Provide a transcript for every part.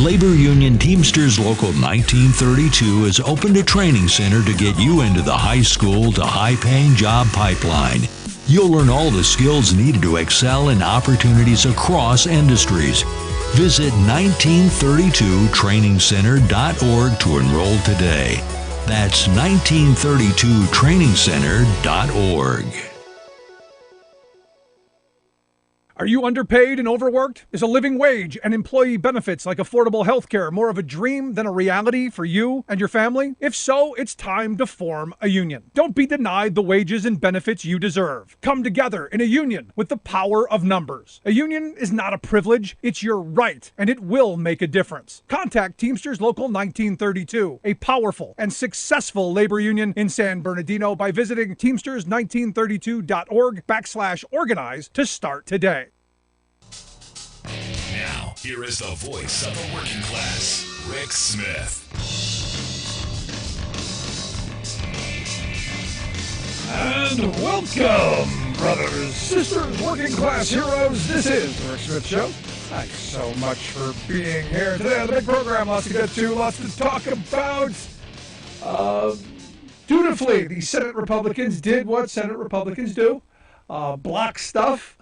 Labor Union Teamsters Local 1932 has opened a training center to get you into the high school to high-paying job pipeline. You'll learn all the skills needed to excel in opportunities across industries. Visit 1932trainingscenter.org to enroll today. That's 1932trainingscenter.org. Are you underpaid and overworked? Is a living wage and employee benefits like affordable health care more of a dream than a reality for you and your family? If so, it's time to form a union. Don't be denied the wages and benefits you deserve. Come together in a union with the power of numbers. A union is not a privilege, it's your right, and it will make a difference. Contact Teamsters Local 1932, a powerful and successful labor union in San Bernardino, by visiting teamsters1932.org/organize to start today. Now, here is the voice of the working class, Rick Smith. And welcome, brothers, sisters, working class heroes. This is the Rick Smith Show. Thanks so much for being here today on the big program. Lots to get to, lots to talk about. Dutifully, the Senate Republicans did what Senate Republicans do. Block stuff.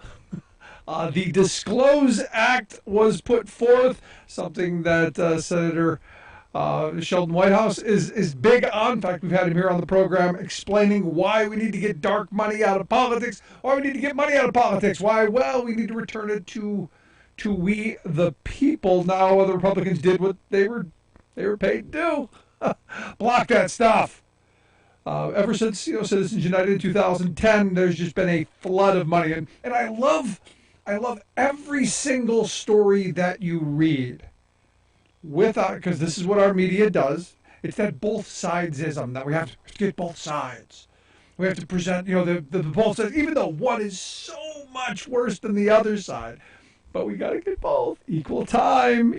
The Disclose Act was put forth, something that Senator Sheldon Whitehouse is big on. In fact, we've had him here on the program explaining why we need to get dark money out of politics, why we need to get money out of politics, why, well, we need to return it to we the people. Now, the Republicans did what they were paid to do. Block that stuff. Ever since Citizens United in 2010, there's just been a flood of money, and I love every single story that you read, because this is what our media does. It's that both sidesism, that we have to get both sides. We have to present, the both sides, even though one is so much worse than the other side. But we got to get both. Equal time.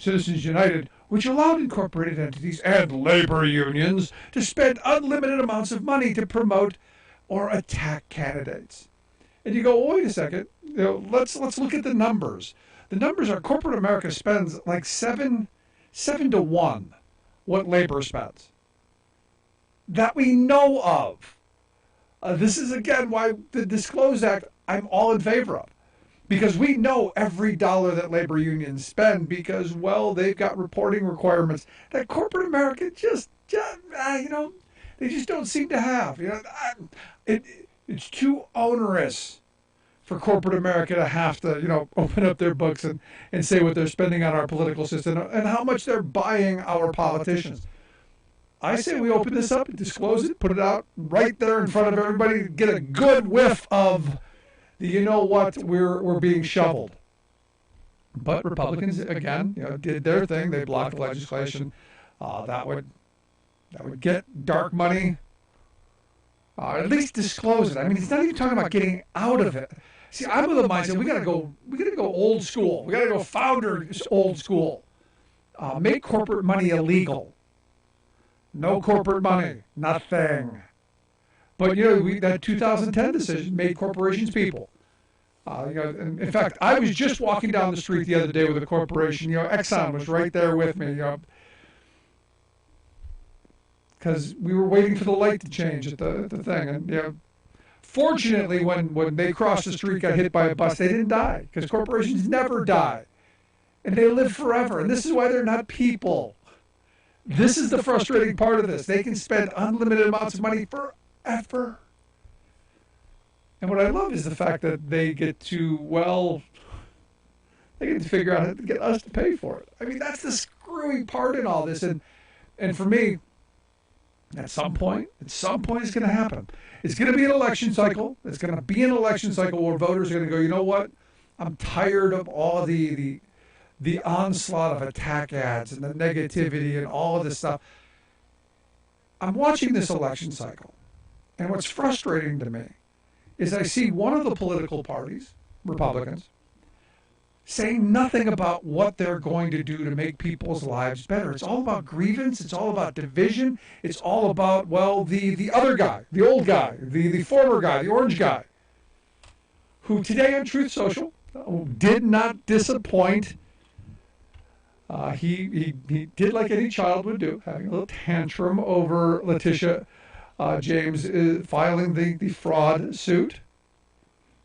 Citizens United, which allowed incorporated entities and labor unions to spend unlimited amounts of money to promote or attack candidates. And you go, wait a second, let's look at the numbers. The numbers are corporate America spends like 7 to 1 what labor spends. That we know of. This is, again, why the Disclose Act I'm all in favor of. Because we know every dollar that labor unions spend because, well, they've got reporting requirements that corporate America just they just don't seem to have. It's too onerous for corporate America to have to, open up their books and say what they're spending on our political system and how much they're buying our politicians. I say we open this up, disclose it, put it out right there in front of everybody, get a good whiff of we're being shoveled. But Republicans, again, did their thing. They blocked the legislation that would get dark money. At least disclose it. I mean, it's not even talking about getting out of it. See, I'm of the mindset we gotta go old school. We gotta go founders old school. Make corporate money illegal. No corporate money, nothing. But that 2010 decision made corporations people. In fact, I was just walking down the street the other day with a corporation. Exxon was right there with me. Because we were waiting for the light to change at the thing, and fortunately, when they crossed the street, got hit by a bus, they didn't die because corporations never die, and they live forever. And this is why they're not people. This is the frustrating part of this. They can spend unlimited amounts of money forever. And what I love is the fact that they get to figure out how to get us to pay for it. I mean, that's the screwy part in all this. And for me, at some point it's going to happen. It's going to be an election cycle. It's going to be an election cycle where voters are going to go, you know what? I'm tired of all the onslaught of attack ads and the negativity and all of this stuff. I'm watching this election cycle, and what's frustrating to me is I see one of the political parties, Republicans, saying nothing about what they're going to do to make people's lives better. It's all about grievance. It's all about division. It's all about, the other guy, the old guy, the former guy, the orange guy, who today on Truth Social, did not disappoint. He did like any child would do, having a little tantrum over Letitia James filing the fraud suit,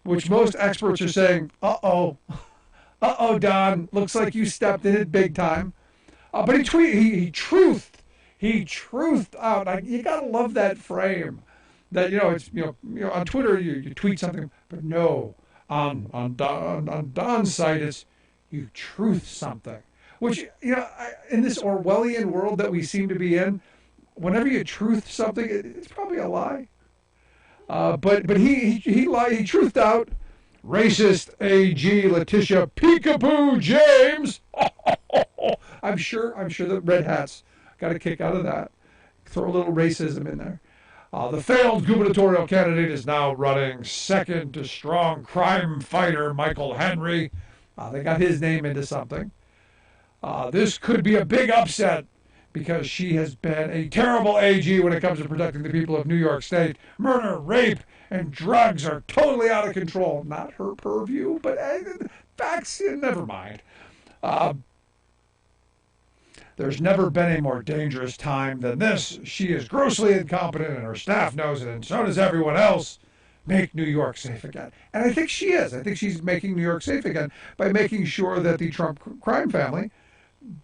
which most experts are saying, uh-oh, Don, looks like you stepped in it big time. But he truthed out. You gotta love that frame. That it's on Twitter you tweet something, but no, on Don's site it's you truth something. Which in this Orwellian world that we seem to be in, whenever you truth something, it's probably a lie. But he lied. He truthed out racist AG Letitia Peekaboo James. I'm sure the red hats got a kick out of that. Throw a little racism in there. The failed gubernatorial candidate is now running second to strong crime fighter Michael Henry. They got his name into something. This could be a big upset because she has been a terrible AG when it comes to protecting the people of New York State. Murder, rape, and drugs are totally out of control. Not her purview, but facts, never mind. There's never been a more dangerous time than this. She is grossly incompetent and her staff knows it, and so does everyone else. Make New York safe again. And I think she is. I think she's making New York safe again by making sure that the Trump crime family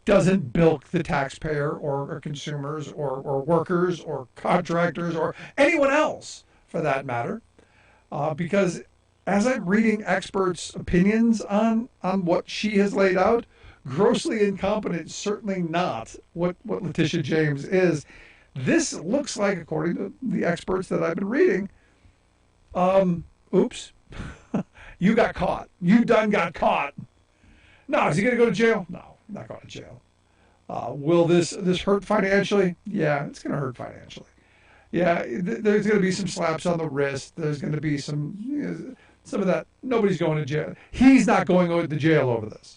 doesn't bilk the taxpayer or consumers or workers or contractors or anyone else for that matter. Because as I'm reading experts' opinions on what she has laid out, grossly incompetent is certainly not what Letitia James is. This looks like, according to the experts that I've been reading, oops, you got caught. You done got caught. No, is he going to go to jail? No, not going to jail. Will this hurt financially? Yeah, it's going to hurt financially. Yeah, there's going to be some slaps on the wrist. There's going to be some of that. Nobody's going to jail. He's not going to jail over this.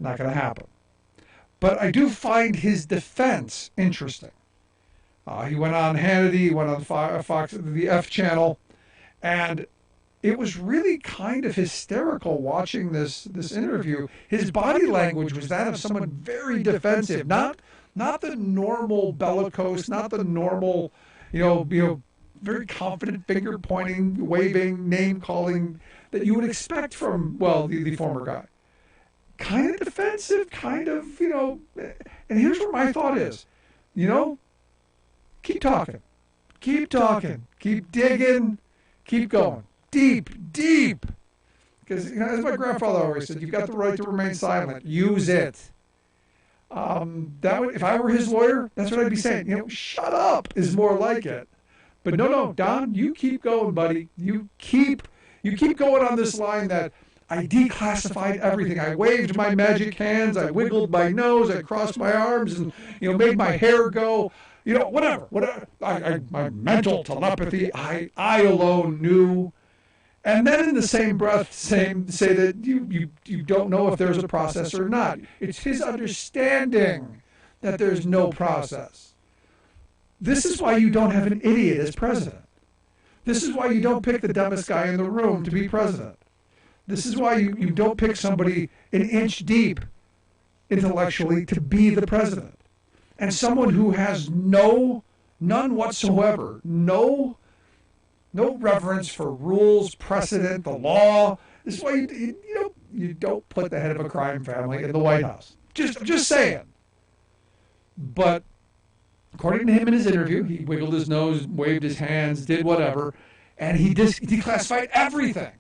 Not going to happen. But I do find his defense interesting. He went on Hannity, he went on Fox, the F channel, and it was really kind of hysterical watching this interview. His body language was that of someone very defensive, not the normal bellicose, not the normal, very confident finger pointing, waving, name calling that you would expect from the former guy. Kind of defensive, kind of, and here's where my thought is, keep talking, keep digging, keep going, deep, because, as my grandfather always said, you've got the right to remain silent, use it. If I were his lawyer, that's what I'd be saying, shut up is more like it. But no, Don, you keep going, buddy, you keep going on this line that I declassified everything. I waved my magic hands. I wiggled my nose. I crossed my arms and, made my hair go. Whatever. My mental telepathy, I alone knew. And then in the same breath, say that you don't know if there's a process or not. It's his understanding that there's no process. This is why you don't have an idiot as president. This is why you don't pick the dumbest guy in the room to be president. This is why you don't pick somebody an inch deep intellectually to be the president. And someone who has none whatsoever, no reverence for rules, precedent, the law. This is why you don't put the head of a crime family in the White House. Just saying. But according to him in his interview, he wiggled his nose, waved his hands, did whatever, and he declassified everything.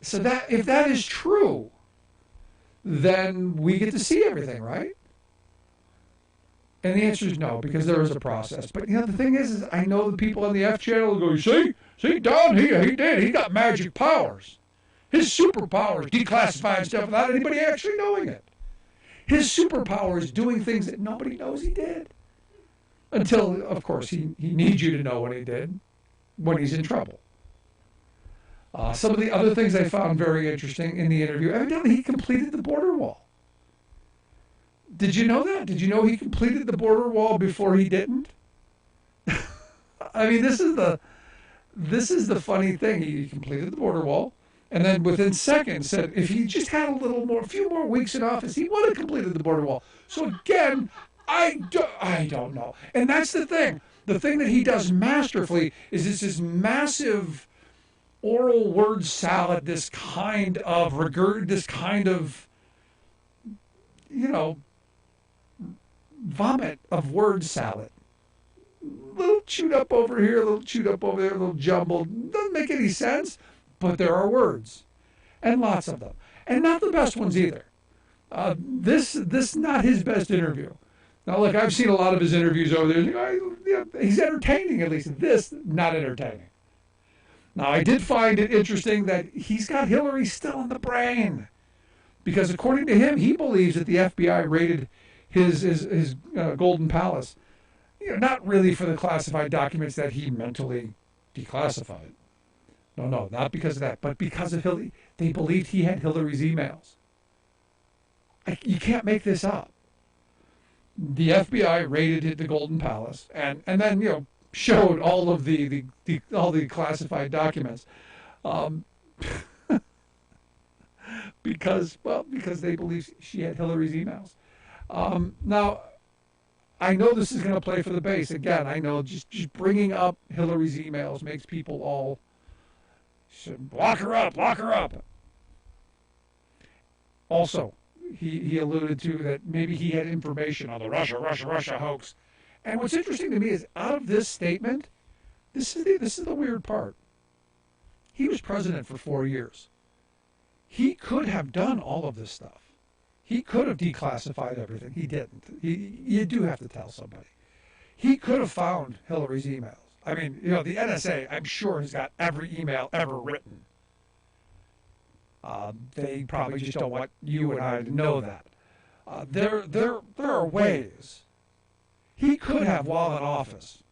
So that if that is true, then we get to see everything, right? And the answer is no, because there is a process. But the thing is I know the people on the F channel go, see, Don, he got magic powers. His superpower is declassifying stuff without anybody actually knowing it. His superpower is doing things that nobody knows he did. Until, of course, he needs you to know when he did, when he's in trouble. Some of the other things I found very interesting in the interview, evidently he completed the border wall. Did you know that? Did you know he completed the border wall before he didn't? I mean, this is the funny thing. He completed the border wall, And then within seconds said if he just had a few more weeks in office, he would have completed the border wall. So again, I don't know. And that's the thing. The thing that he does masterfully is this massive oral word salad, this kind of vomit of word salad. A little chewed up over here, a little chewed up over there, a little jumbled. Doesn't make any sense, but there are words, and lots of them, and not the best ones either. This not his best interview. Now, look, I've seen a lot of his interviews over there. He's entertaining, at least. This, not entertaining. Now, I did find it interesting that he's got Hillary still in the brain, because according to him, he believes that the FBI raided his Golden Palace, not really for the classified documents that he mentally declassified. No, not because of that, but because of Hillary. They believed he had Hillary's emails. You can't make this up. The FBI raided the Golden Palace and then showed all of the classified documents, because they believe she had Hillary's emails. Now, I know this is going to play for the base again. I know just bringing up Hillary's emails makes people all lock her up. Also, he alluded to that maybe he had information on the Russia hoax. And what's interesting to me is out of this statement, this is the weird part. He was president for 4 years. He could have done all of this stuff. He could have declassified everything. He didn't. You do have to tell somebody. He could have found Hillary's emails. I mean, the NSA, I'm sure, has got every email ever written. They probably just don't want you and I to know that. There are ways. He could have, while in office,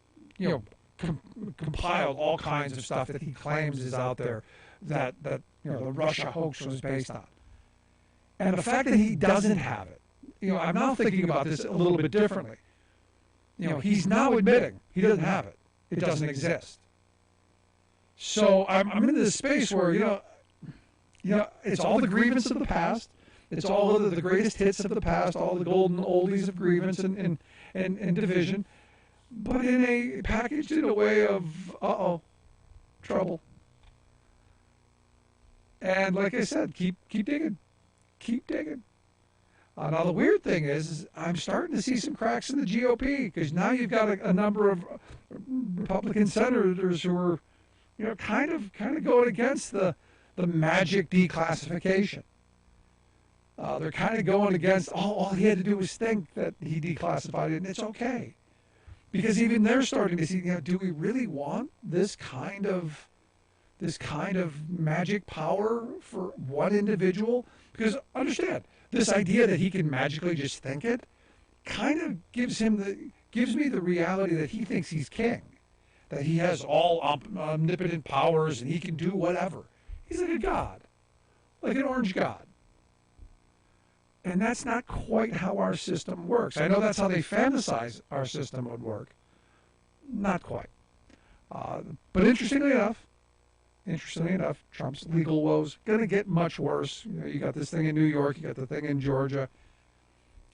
compiled all kinds of stuff that he claims is out there that the Russia hoax was based on. And the fact that he doesn't have it, I'm now thinking about this a little bit differently. He's now admitting he doesn't have it. It doesn't exist. So I'm in this space where, it's all the grievance of the past. It's all of the greatest hits of the past, all the golden oldies of grievance and division, but packaged in a way of, trouble. And like I said, keep digging. Keep digging. Now, the weird thing is I'm starting to see some cracks in the GOP, because now you've got a number of Republican senators who are, kind of going against the magic declassification. They're kind of going against, all he had to do was think that he declassified it, and it's okay. Because even they're starting to see, do we really want this kind of magic power for one individual? Because understand, this idea that he can magically just think it kind of gives me the reality that he thinks he's king, that he has all omnipotent powers and he can do whatever. He's like a god, like an orange god. And that's not quite how our system works. I know that's how they fantasize our system would work. Not quite. But interestingly enough, Trump's legal woes going to get much worse. You got this thing in New York, you got the thing in Georgia,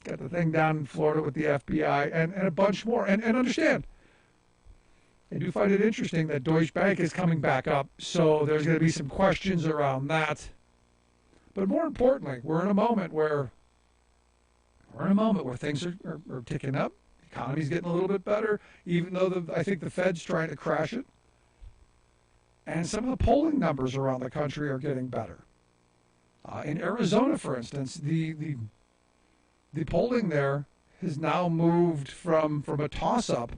you got the thing down in Florida with the FBI, and a bunch more. And understand, I do find it interesting that Deutsche Bank is coming back up, so there's going to be some questions around that. But more importantly, we're in a moment where things are ticking up. The economy's getting a little bit better, even though I think the Fed's trying to crash it. And some of the polling numbers around the country are getting better. In Arizona, for instance, the polling there has now moved from a toss-up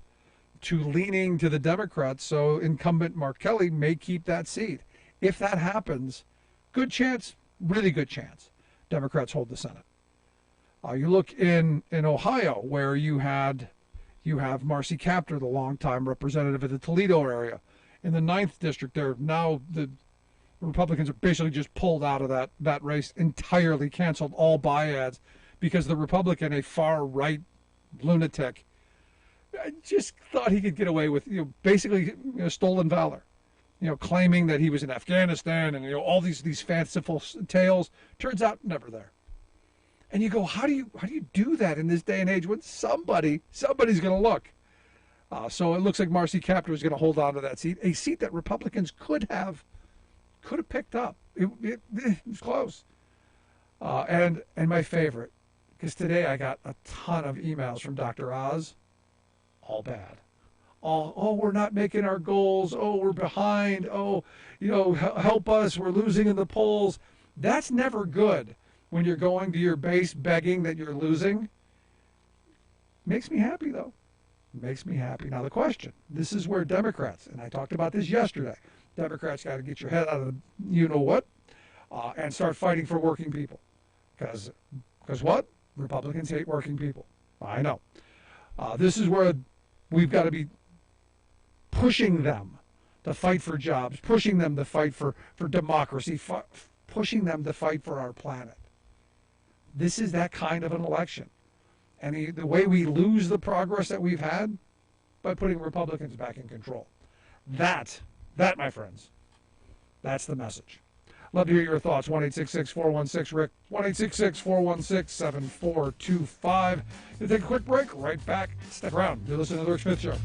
to leaning to the Democrats, so incumbent Mark Kelly may keep that seat. If that happens, good chance, really good chance, Democrats hold the Senate. You look in Ohio, where you have Marcy Kaptur, the longtime representative of the Toledo area. In the 9th district, there now the Republicans are basically just pulled out of that race, entirely canceled all by-ads, because the Republican, a far-right lunatic, just thought he could get away with basically stolen valor. claiming that he was in Afghanistan and all these fanciful tales. Turns out never there. And you go, how do you do that in this day and age when somebody's going to look? So it looks like Marcy Kaptur is going to hold on to that seat, a seat that Republicans could have picked up. It was close. And my favorite, because today I got a ton of emails from Dr. Oz, all bad. Oh, we're not making our goals. Oh, we're behind. Oh, help us. We're losing in the polls. That's never good when you're going to your base begging that you're losing. Makes me happy, though. Makes me happy. Now, the question, this is where Democrats, and I talked about this yesterday, Democrats got to get your head out of the you-know-what and start fighting for working people. Because what? Republicans hate working people. I know. This is where we've got to be pushing them to fight for jobs, pushing them to fight for democracy, pushing them to fight for our planet. This is that kind of an election. And the way we lose the progress that we've had, by putting Republicans back in control. That, my friends, that's the message. Love to hear your thoughts. 1-866-416-RICK, 1-866-416-7425. We'll take a quick break. Right back. Stick around. You're listening to The Rick Smith Show.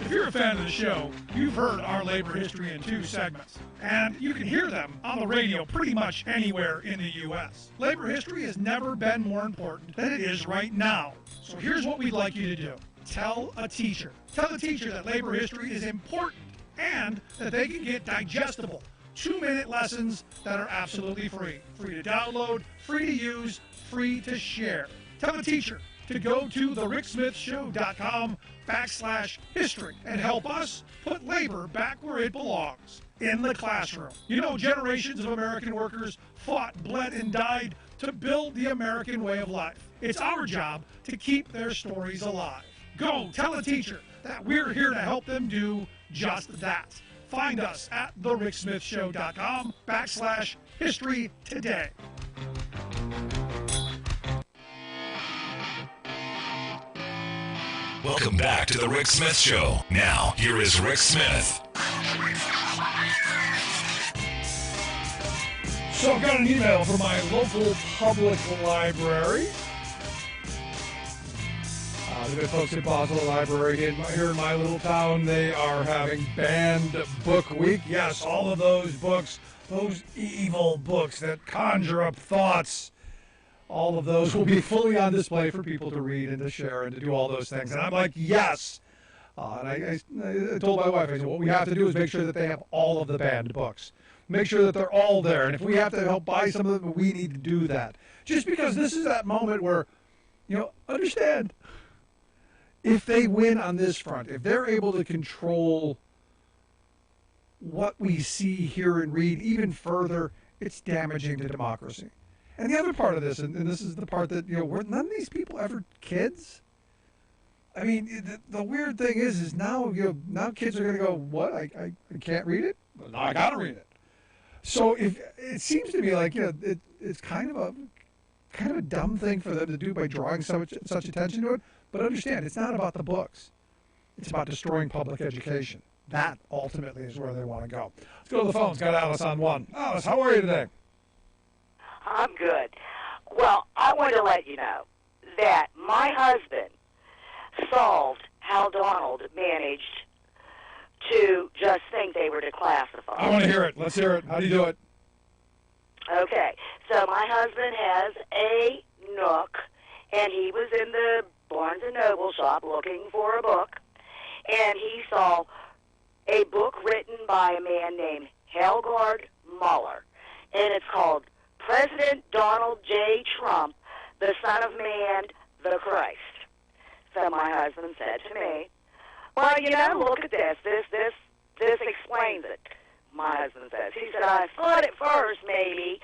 If you're a fan of the show, you've heard our labor history in 2 segments, and you can hear them on the radio pretty much anywhere in the U.S. Labor history has never been more important than it is right now. So here's what we'd like you to do. Tell a teacher. Tell a teacher that labor history is important and that they can get digestible 2-minute lessons that are absolutely free. Free to download, free to use, free to share. Tell a teacher to go to thericksmithshow.com/history and help us put labor back where it belongs, in the classroom. Generations of American workers fought, bled, and died to build the American way of life. It's our job to keep their stories alive. Go tell a teacher that we're here to help them do just that. Find us at thericksmithshow.com/history today. Welcome back to The Rick Smith Show. Now, here is Rick Smith. So I've got an email from my local public library. The good folks at Basel Library here in my little town, they are having Banned Book Week. Yes, all of those books, those evil books that conjure up thoughts, all of those will be fully on display for people to read and to share and to do all those things. And I'm like, yes. And I told my wife, I said, what we have to do is make sure that they have all of the banned books. Make sure that they're all there. And if we have to help buy some of them, we need to do that. Just because this is that moment where, understand, if they win on this front, if they're able to control what we see, hear, and read even further, it's damaging to democracy. And the other part of this, and this is the part that, were none of these people ever kids? I mean, the weird thing is now, now kids are going to go, what? I can't read it? Well, no, I got to read it. So if it seems to me like, it's kind of a dumb thing for them to do by drawing such attention to it. But understand, it's not about the books. It's about destroying public education. That ultimately is where they want to go. Let's go to the phones. Got Alice on one. Alice, how are you today? I'm good. Well, I want to let you know that my husband solved how Donald managed to just think they were declassified. I want to hear it. Let's hear it. How do you do it? Okay. So my husband has a Nook, and he was in the Barnes & Noble shop looking for a book, and he saw a book written by a man named Helgard Muller, and it's called President Donald J. Trump, the Son of Man, the Christ. So my husband said to me, well, look at this. This explains it, my husband says. He said, I thought at first maybe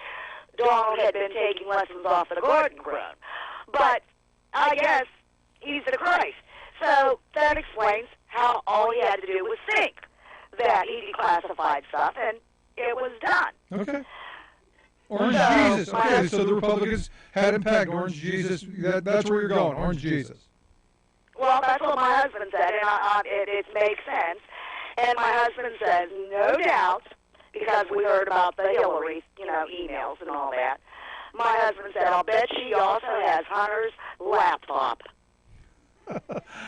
Donald had been taking lessons off of the garden crone, but I guess he's the Christ. So that explains how all he had to do was think. that he declassified stuff, and it was done. Okay. Orange So, Jesus. Okay, so the Republicans had him pegged. Orange Jesus. That's where you're going. Orange Jesus. Well, that's what my husband said, and it makes sense. And my husband says, no doubt, because we heard about the Hillary, emails and all that. My husband said, I'll bet she also has Hunter's laptop.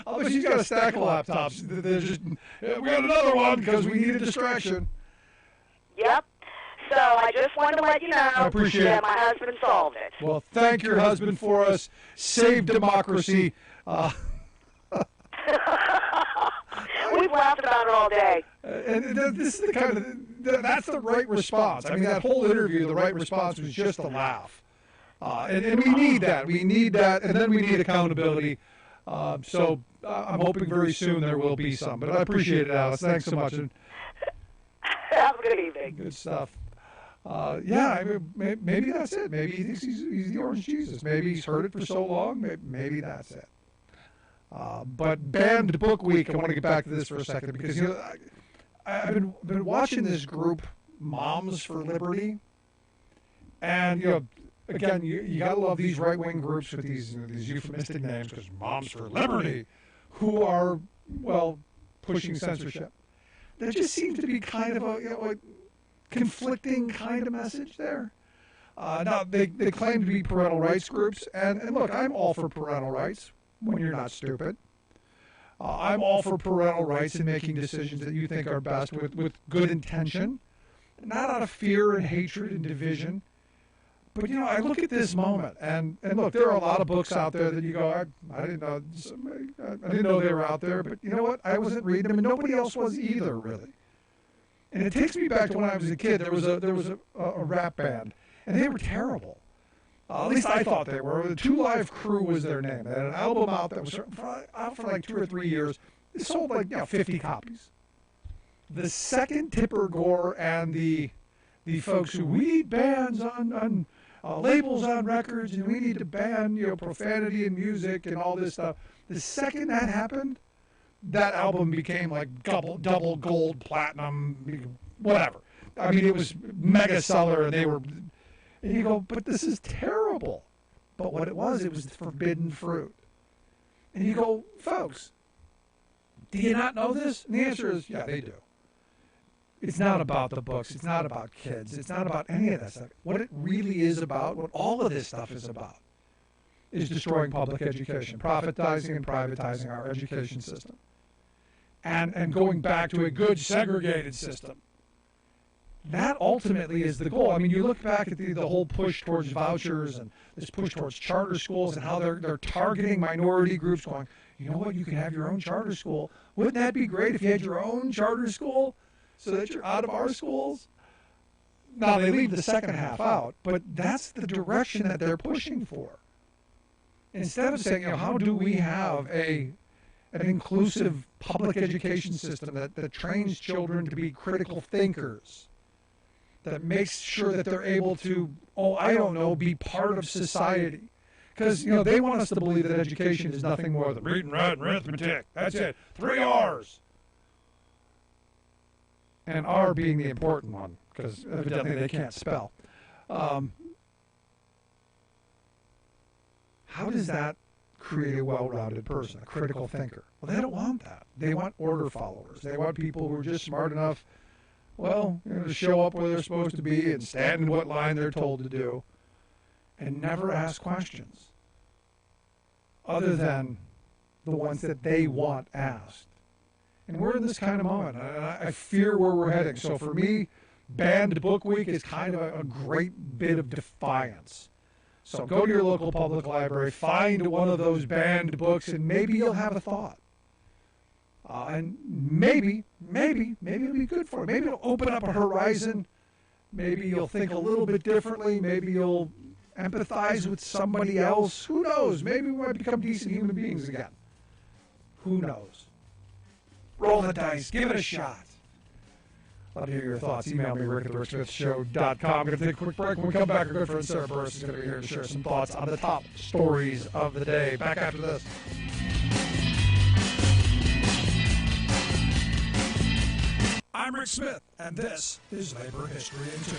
I'll bet she's got a stack of laptops. They're just, we got another one because we need a distraction. Yep. So I just wanted to let you know appreciate that it. my husband solved it. Well, thank your husband for us. Save democracy. We've laughed about it all day. And this is the kind of, that's the right response. I mean, that whole interview, the right response was just a laugh. And we need that. We need that, and then we need accountability. So I'm hoping very soon there will be some. But I appreciate it, Alice. Thanks so much. And have a good evening. good stuff. Yeah, I mean, maybe that's it. Maybe he thinks he's the Orange Jesus. Maybe he's heard it for so long. Maybe that's it. But Banned Book Week, I want to get back to this for a second because I've been watching this group, Moms for Liberty, and again, you gotta love these right-wing groups with these euphemistic names because Moms for Liberty, who are pushing censorship. There just seems to be kind of a conflicting kind of message there. Now they claim to be parental rights groups, and look, I'm all for parental rights. When you're not stupid. I'm all for parental rights and making decisions that you think are best with good intention, not out of fear and hatred and division. But, I look at this moment, and look, there are a lot of books out there that you go, I didn't know they were out there, but you know what? I wasn't reading them, and nobody else was either, really. And it takes me back to when I was a kid. There was a rap band, and they were terrible. At least I thought they were. The Two Live Crew was their name. They had an album out that was out for like 2 or 3 years. It sold like 50 copies. The second Tipper Gore and the folks who we need bans on labels on records and we need to ban profanity in music and all this stuff. The second that happened, that album became like double gold, platinum, whatever. I mean, it was mega seller, and they were. And you go, but this is terrible. But what it was forbidden fruit. And you go, folks, do you not know this? And the answer is, yeah, they do. It's not about the books. It's not about kids. It's not about any of that stuff. What it really is about, what all of this stuff is about, is destroying public education, profitizing and privatizing our education system, and going back to a good segregated system. That ultimately is the goal. I mean, you look back at the whole push towards vouchers and this push towards charter schools and how they're targeting minority groups going, you know what, you can have your own charter school. Wouldn't that be great if you had your own charter school so that you're out of our schools? Now, they leave the second half out, but that's the direction that they're pushing for. Instead of saying, how do we have an inclusive public education system that trains children to be critical thinkers, that makes sure that they're able to, be part of society. Because, they want us to believe that education is nothing more than reading, writing, arithmetic. That's it. 3 R's. And R being the important one, because evidently they can't spell. How does that create a well-rounded person, a critical thinker? Well, they don't want that. They want order followers. They want people who are just smart enough, to show up where they're supposed to be and stand in what line they're told to do and never ask questions other than the ones that they want asked. And we're in this kind of moment, and I fear where we're heading. So for me, Banned Book Week is kind of a great bit of defiance. So go to your local public library, find one of those banned books, and maybe you'll have a thought. And maybe it'll be good for you. Maybe it'll open up a horizon. Maybe you'll think a little bit differently. Maybe you'll empathize with somebody else. Who knows? Maybe we might become decent human beings again. Who knows? Roll the dice. Give it a shot. Love to hear your thoughts. Email me, rick@thericksmithshow.com. I'm going to take a quick break. When we come back, our good friend Sarah Burris is going to be here to share some thoughts on the top stories of the day. Back after this. I'm Rick Smith, and this is Labor History in 2.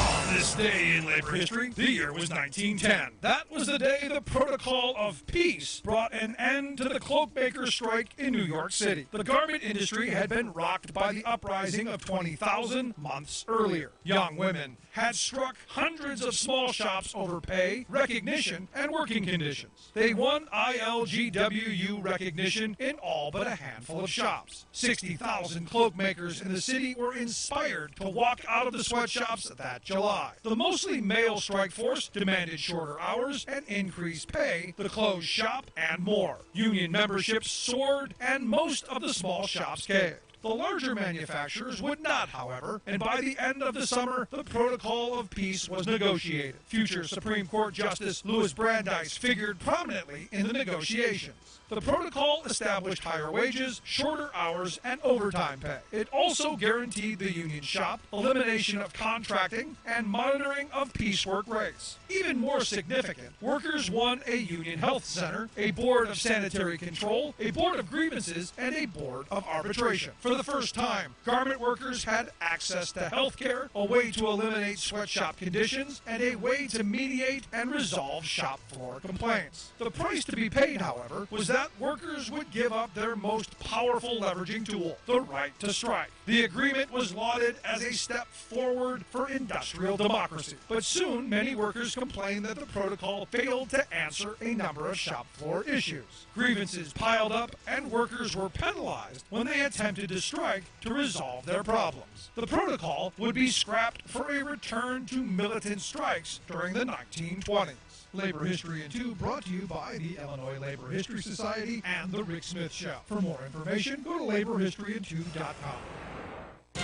On this day in labor history, the year was 1910. That was the day the Protocol of Peace brought an end to the cloakmaker strike in New York City. The garment industry had been rocked by the uprising of 20,000 months earlier. Young women had struck hundreds of small shops over pay, recognition, and working conditions. They won ILGWU recognition in all but a handful of shops. 60,000 cloak makers in the city were inspired to walk out of the sweatshops that July. The mostly male strike force demanded shorter hours and increased pay, the closed shop, and more. Union memberships soared, and most of the small shops caved. The larger manufacturers would not, however, and by the end of the summer, the Protocol of Peace was negotiated. Future Supreme Court Justice Louis Brandeis figured prominently in the negotiations. The protocol established higher wages, shorter hours, and overtime pay. It also guaranteed the union shop, elimination of contracting, and monitoring of piecework rates. Even more significant, workers won a union health center, a board of sanitary control, a board of grievances, and a board of arbitration. For the first time, garment workers had access to health care, a way to eliminate sweatshop conditions, and a way to mediate and resolve shop floor complaints. The price to be paid, however, was that workers would give up their most powerful leveraging tool, the right to strike. The agreement was lauded as a step forward for industrial democracy. But soon, many workers complained that the protocol failed to answer a number of shop floor issues. Grievances piled up, and workers were penalized when they attempted to strike to resolve their problems. The protocol would be scrapped for a return to militant strikes during the 1920s. Labor History in 2 brought to you by the Illinois Labor History Society and The Rick Smith Show. For more information, go to laborhistoryin2.com.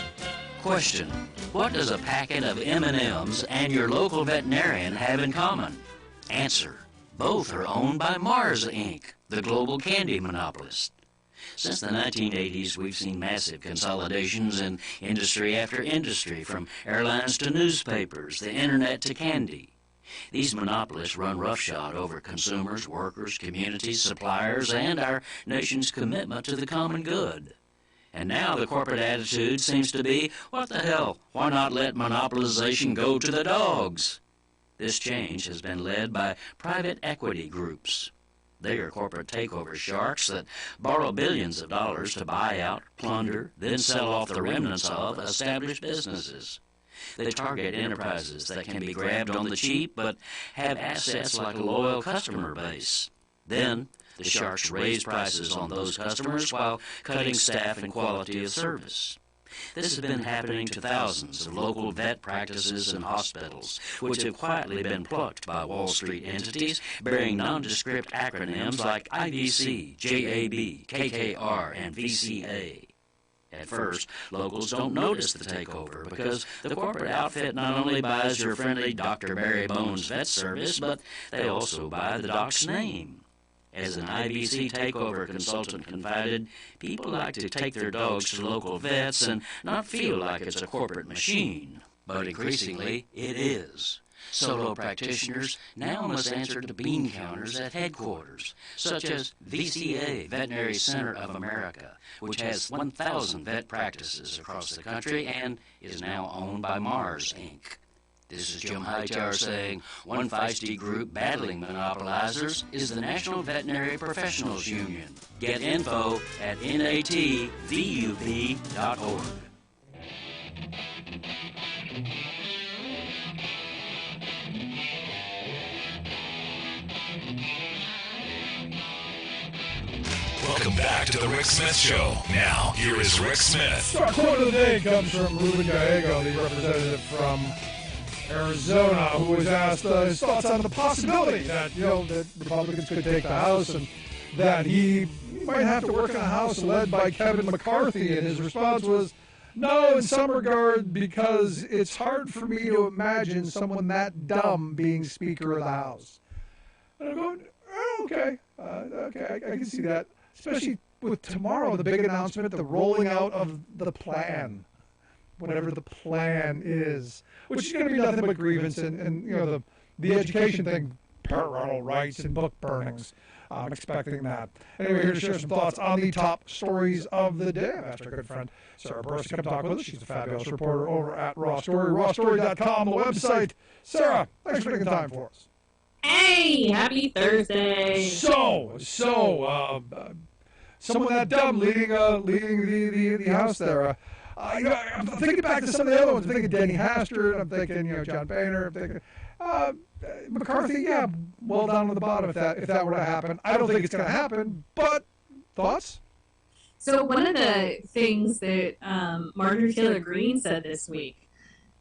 Question: what does a packet of M&Ms and your local veterinarian have in common? Answer: both are owned by Mars, Inc., the global candy monopolist. Since the 1980s, we've seen massive consolidations in industry after industry, from airlines to newspapers, the internet to candy. These monopolists run roughshod over consumers, workers, communities, suppliers, and our nation's commitment to the common good. And now the corporate attitude seems to be, what the hell, why not let monopolization go to the dogs? This change has been led by private equity groups. They are corporate takeover sharks that borrow billions of dollars to buy out, plunder, then sell off the remnants of established businesses. They target enterprises that can be grabbed on the cheap but have assets like a loyal customer base. Then, the sharks raise prices on those customers while cutting staff and quality of service. This has been happening to thousands of local vet practices and hospitals, which have quietly been plucked by Wall Street entities bearing nondescript acronyms like IVC, JAB, KKR, and VCA. At first, locals don't notice the takeover because the corporate outfit not only buys your friendly Dr. Barry Bones vet service, but they also buy the doc's name. As an IVC takeover consultant confided, people like to take their dogs to local vets and not feel like it's a corporate machine. But increasingly, it is. Solo practitioners now must answer to bean counters at headquarters, such as VCA, Veterinary Center of America, which has 1,000 vet practices across the country and is now owned by Mars, Inc. This is Jim Hightower saying one feisty group battling monopolizers is the National Veterinary Professionals Union. Get info at natvup.org. Welcome back to the Rick Smith Show. Now, here is Rick Smith. So our quote of the day comes from Ruben Gallego, the representative from Arizona, who was asked his thoughts on the possibility that, that Republicans could take the House and that he might have to work in a House led by Kevin McCarthy. And his response was, no, in some regard, because it's hard for me to imagine someone that dumb being Speaker of the House. And I'm going, okay, I can see that. Especially with tomorrow, the big announcement, the rolling out of the plan, whatever the plan is, which is going to be nothing but grievance and the education thing parental rights and book burnings. I'm expecting that. Anyway, here to share some thoughts on the top stories of the day. I've asked our good friend Sarah Burris to come talk with us. She's a fabulous reporter over at Raw Story, rawstory.com, the website. Sarah, thanks for taking time for us. Hey, happy Thursday. Someone that dumb leading the House there. I'm thinking back to some of the other ones. I'm thinking Denny Hastert. I'm thinking John Boehner. I'm thinking McCarthy. Yeah, well down on the bottom if that were to happen. I don't think it's going to happen. But thoughts? So one of the things that Marjorie Taylor Greene said this week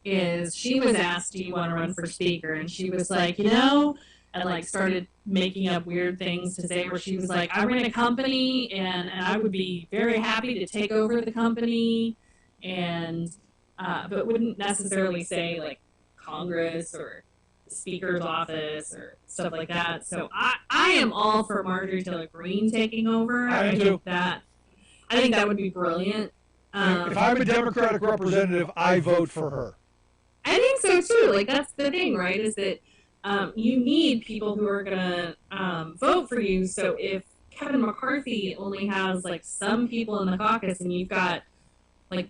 is she was asked, "Do you want to run for speaker?" And she was like, and like started making up weird things to say, where she was like, "I ran a company and I would be very happy to take over the company," and but wouldn't necessarily say like Congress or the Speaker's office or stuff like that. So I am all for Marjorie Taylor Greene taking over. I think that would be brilliant. If I'm a Democratic representative, I vote for her. I think so too. Like that's the thing, right? Is that you need people who are gonna vote for you. So if Kevin McCarthy only has like some people in the caucus, and you've got like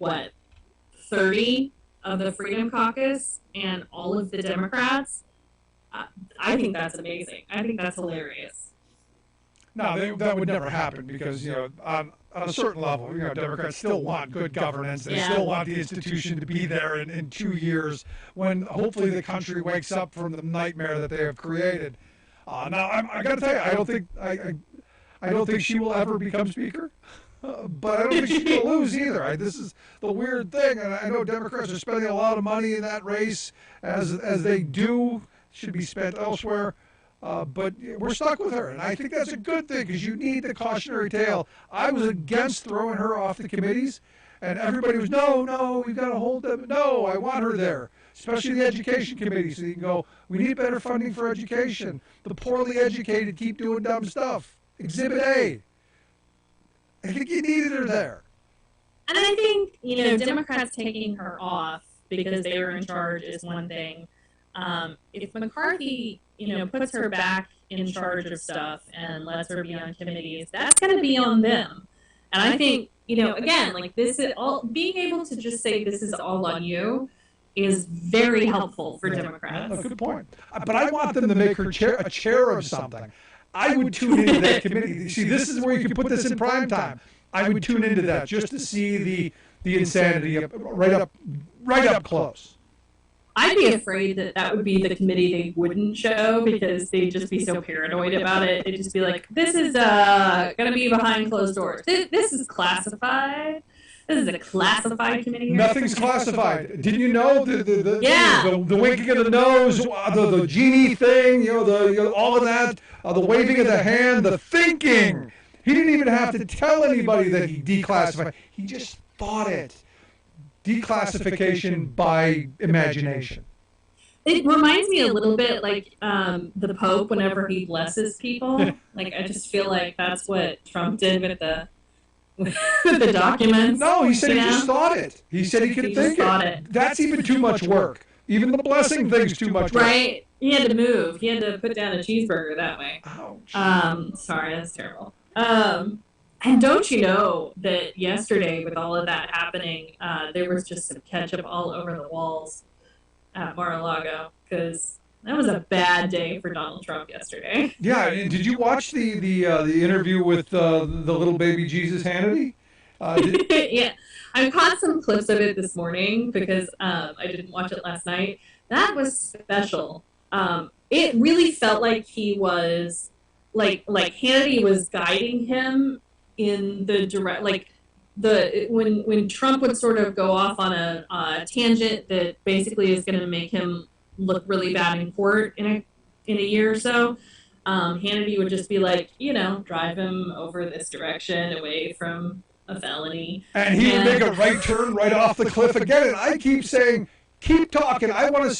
30 of the Freedom Caucus and all of the Democrats, I think that's amazing. I think that's hilarious. No, that would never happen because on a certain level, Democrats still want good governance. They still want the institution to be there in 2 years when hopefully the country wakes up from the nightmare that they have created. Now, I got to tell you, I don't think she will ever become speaker, but I don't think she's going to lose either. This is the weird thing, and I know Democrats are spending a lot of money in that race, as they do, should be spent elsewhere. But we're stuck with her, and I think that's a good thing because you need the cautionary tale. I was against throwing her off the committees, and everybody was, no, we've got to hold them. No, I want her there, especially the education committee, so you can go, we need better funding for education. The poorly educated keep doing dumb stuff. Exhibit A. I think you needed her there. And I think, Democrats taking her off because they were in charge is one thing. If McCarthy, puts her back in charge of stuff and lets her be on committees, that's going to be on them. And I think, again, like this is all, being able to just say this is all on you is very helpful for Democrats. Good point. But I want them to make her a chair of something. I would tune into that committee. See, this is where you can put this in prime time. I would tune into that just to see the insanity right up close. I'd be afraid that would be the committee they wouldn't show because they'd just be so paranoid about it. They'd just be like, this is going to be behind closed doors. This is classified. This is a classified committee. Nothing's classified. Didn't you know the winking of the nose, the genie thing, all of that, the waving of the hand, the thinking. He didn't even have to tell anybody that he declassified. He just thought it. Declassification by imagination. It reminds me a little bit like the Pope whenever he blesses people. Like I just feel like that's what Trump did with the documents. No, he said he just thought it. He said he could think it. That's even too much work. Even the blessing thing's too much work. Right? He had to move. He had to put down a cheeseburger that way. Ouch. Sorry, that's terrible. And don't you know that yesterday, with all of that happening, there was just some ketchup all over the walls at Mar-a-Lago because that was a bad day for Donald Trump yesterday. Yeah, and did you watch the interview with the little baby Jesus Hannity? Yeah, I caught some clips of it this morning because I didn't watch it last night. That was special. It really felt like he was like Hannity was guiding him in the direct, when Trump would sort of go off on a tangent that basically is going to make him look really bad in court in a year or so, Hannity would just be like, drive him over this direction away from a felony. And he would make a right turn right off the cliff again. And I keep saying, keep talking. I want to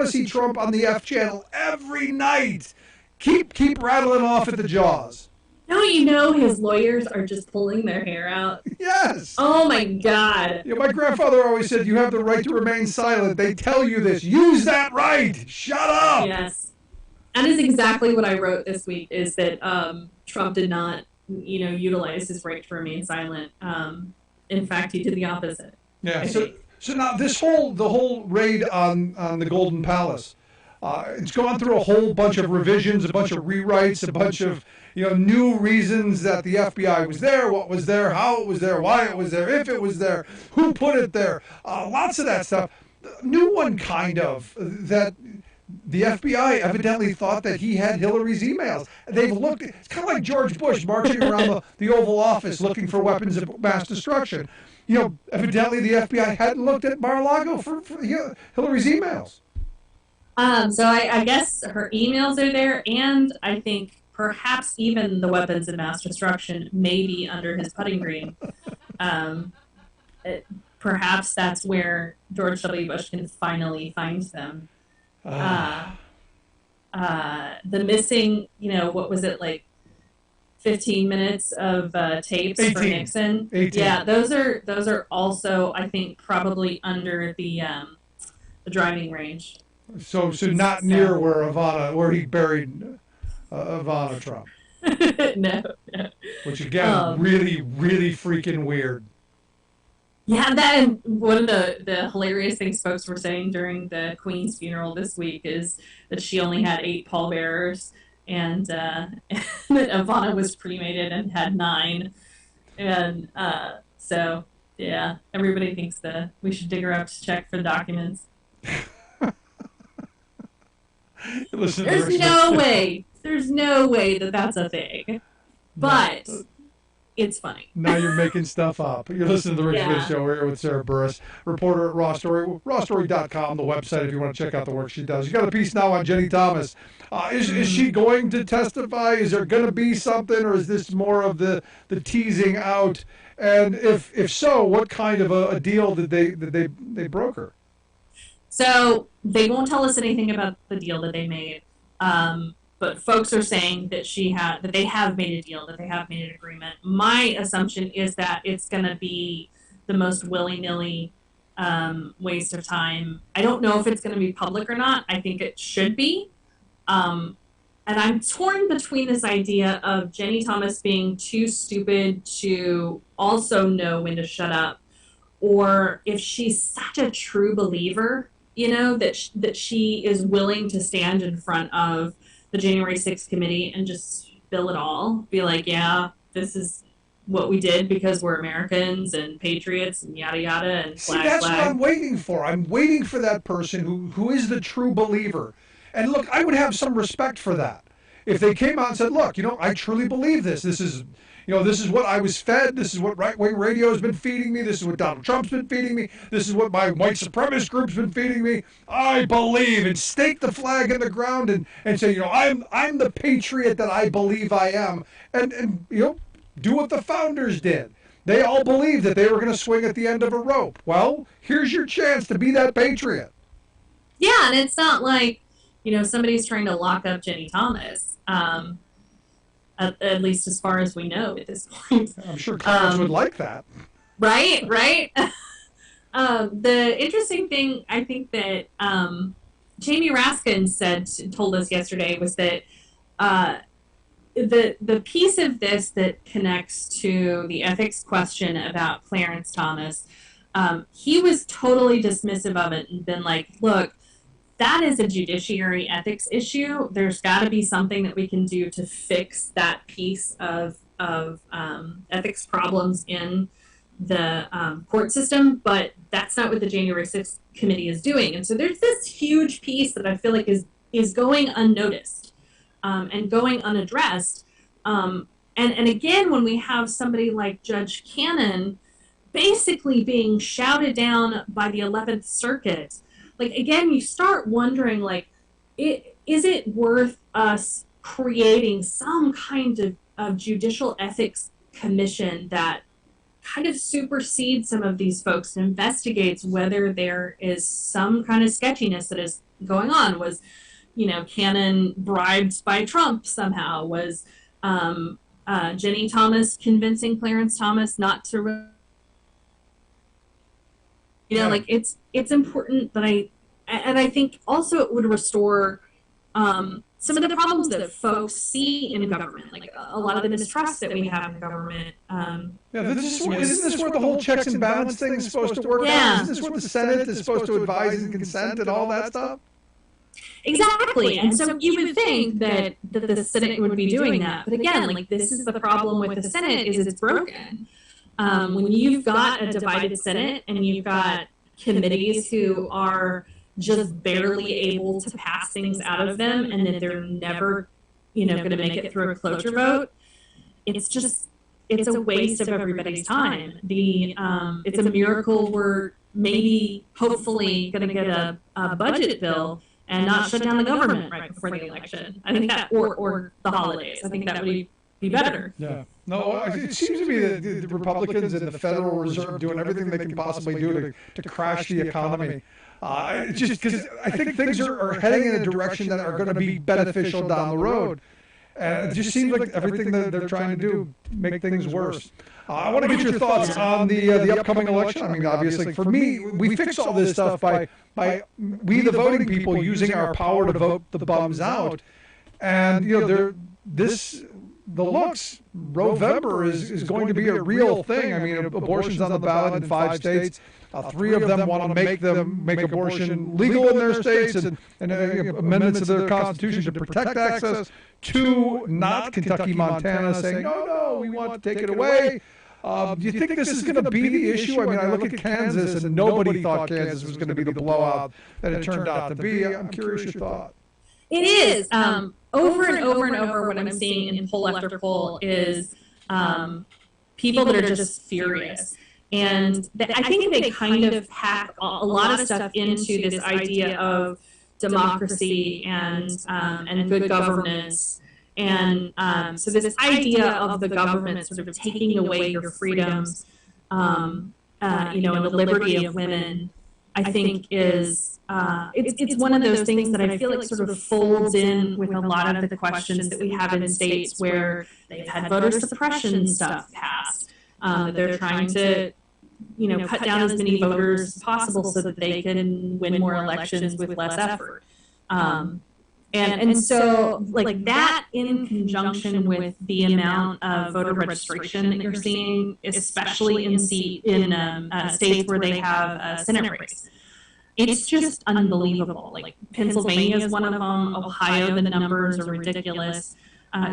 see Trump on the F channel every night. Keep rattling off at the jaws. No, his lawyers are just pulling their hair out. Yes. Oh my God. My grandfather always said, you have the right to remain silent. They tell you this. Use that right. Shut up. Yes. That is exactly what I wrote this week, is that Trump did not, utilize his right to remain silent. In fact, he did the opposite. Yeah. So now the whole raid on the Golden Palace, it's gone through a whole bunch of revisions, a bunch of rewrites, a bunch of new reasons that the FBI was there, what was there, how it was there, why it was there, if it was there, who put it there, lots of that stuff. New one kind of that. The FBI evidently thought that he had Hillary's emails. They've looked. It's kind of like George Bush marching around the Oval Office looking for weapons of mass destruction. Evidently the FBI hadn't looked at Mar-a-Lago for Hillary's emails. So I guess her emails are there, and I think perhaps even the weapons of mass destruction may be under his putting green. Perhaps that's where George W. Bush can finally find them. The missing, what was it, like 15 minutes of tapes 18. for Nixon? 18. Yeah, those are also, I think, probably under the driving range. So not near where he buried Ivana Trump. No. Which again, really, really freaking weird. Yeah, and one of the hilarious things folks were saying during the Queen's funeral this week is that she only had 8 pallbearers, and that Ivana was cremated and had 9. And so, yeah, everybody thinks that we should dig her up to check for the documents. There's no way that that's a thing. But it's funny. Now you're making stuff up. You're listening to the Rick Smith Show. We're here with Sarah Burris, reporter at Raw Story, rawstory.com, the website if you want to check out the work she does. You got a piece now on Jenny Thomas. Is she going to testify? Is there going to be something, or is this more of the teasing out? And if so, what kind of a deal did they broker? So they won't tell us anything about the deal that they made. But folks are saying that that they have made a deal, that they have made an agreement. My assumption is that it's going to be the most willy-nilly waste of time. I don't know if it's going to be public or not. I think it should be. And I'm torn between this idea of Jenny Thomas being too stupid to also know when to shut up, or if she's such a true believer, that she is willing to stand in front of the January 6th committee and just spill it all. Be like, yeah, this is what we did because we're Americans and patriots and yada yada and flag. See, that's what I'm waiting for. I'm waiting for that person who is the true believer. And look, I would have some respect for that. If they came out and said, look, I truly believe this. This is what I was fed. This is what right-wing radio has been feeding me. This is what Donald Trump's been feeding me. This is what my white supremacist group's been feeding me. I believe, and stake the flag in the ground and say, I'm the patriot that I believe I am. And do what the founders did. They all believed that they were going to swing at the end of a rope. Well, here's your chance to be that patriot. Yeah, and it's not like, somebody's trying to lock up Jenny Thomas. At least as far as we know at this point. I'm sure Congress would like that. Right. The interesting thing, I think that Jamie Raskin told us yesterday was that the piece of this that connects to the ethics question about Clarence Thomas, he was totally dismissive of it and been like, look, that is a judiciary ethics issue. There's got to be something that we can do to fix that piece of ethics problems in the court system, but that's not what the January 6th committee is doing. And so there's this huge piece that I feel like is going unnoticed and going unaddressed. And again, when we have somebody like Judge Cannon basically being shouted down by the 11th Circuit, like, again, you start wondering, like, is it worth us creating some kind of judicial ethics commission that kind of supersedes some of these folks and investigates whether there is some kind of sketchiness that is going on? Was, Cannon bribed by Trump somehow? Was Jenny Thomas convincing Clarence Thomas not to... like it's important that I think also it would restore some of the problems that folks see in government, like a lot of the mistrust that we have in government. Isn't this where the whole checks and balance thing is supposed to work out? Isn't this where the Senate is supposed to advise and consent and all that stuff? Exactly. And so you would think that the Senate would be doing that. But again, like, this is the problem with the Senate, is it's broken. When you've got a divided Senate and you've got committees who are just barely able to pass things out of them, and that they're never, going to make it through a cloture vote, it's a waste of everybody's time. It's a miracle we're maybe, hopefully, going to get a budget bill and not shut down the government right before the election. I think that, or the holidays. I think that would be better. Yeah. No, it seems to be the Republicans and the Federal Reserve doing everything they can possibly do to crash the economy. Just because I think things are heading in a direction that are going to be beneficial down the road. And it just seems like everything that they're trying to do make things worse. I want to get your thoughts on the upcoming election. I mean, obviously, for me, we fix all this stuff by we, the voting people, using our power to vote the bums out. And, the looks, November is going to be a real thing. I mean, abortion's on the ballot in 5 states. 3 of them want to make abortion legal in their states and amendments to their constitution to protect access. 2, not Kentucky, Montana, saying, no, we want to take it away. Do you think this is going to be the issue? I mean, I look at Kansas, and nobody thought Kansas was going to be the blowout that it turned out to be. I'm curious your thought. It is. Over and over and over, what I'm seeing in poll after poll is people that are just furious. And I think they kind of hack a lot of stuff into this idea of democracy and good governance. And so this idea of the government sort of taking away your freedoms, and the liberty of women, I think is it's one of those things that I feel like sort of folds in with a lot of the questions that we have in states where they've had voter suppression stuff passed. They're trying to, cut down as many voters as possible so that they can win more elections with less effort. And so, like, that in conjunction with the amount of voter registration that you're seeing, especially in states where they have a Senate race, it's just unbelievable. Like, Pennsylvania is one of them. Ohio, the numbers are ridiculous.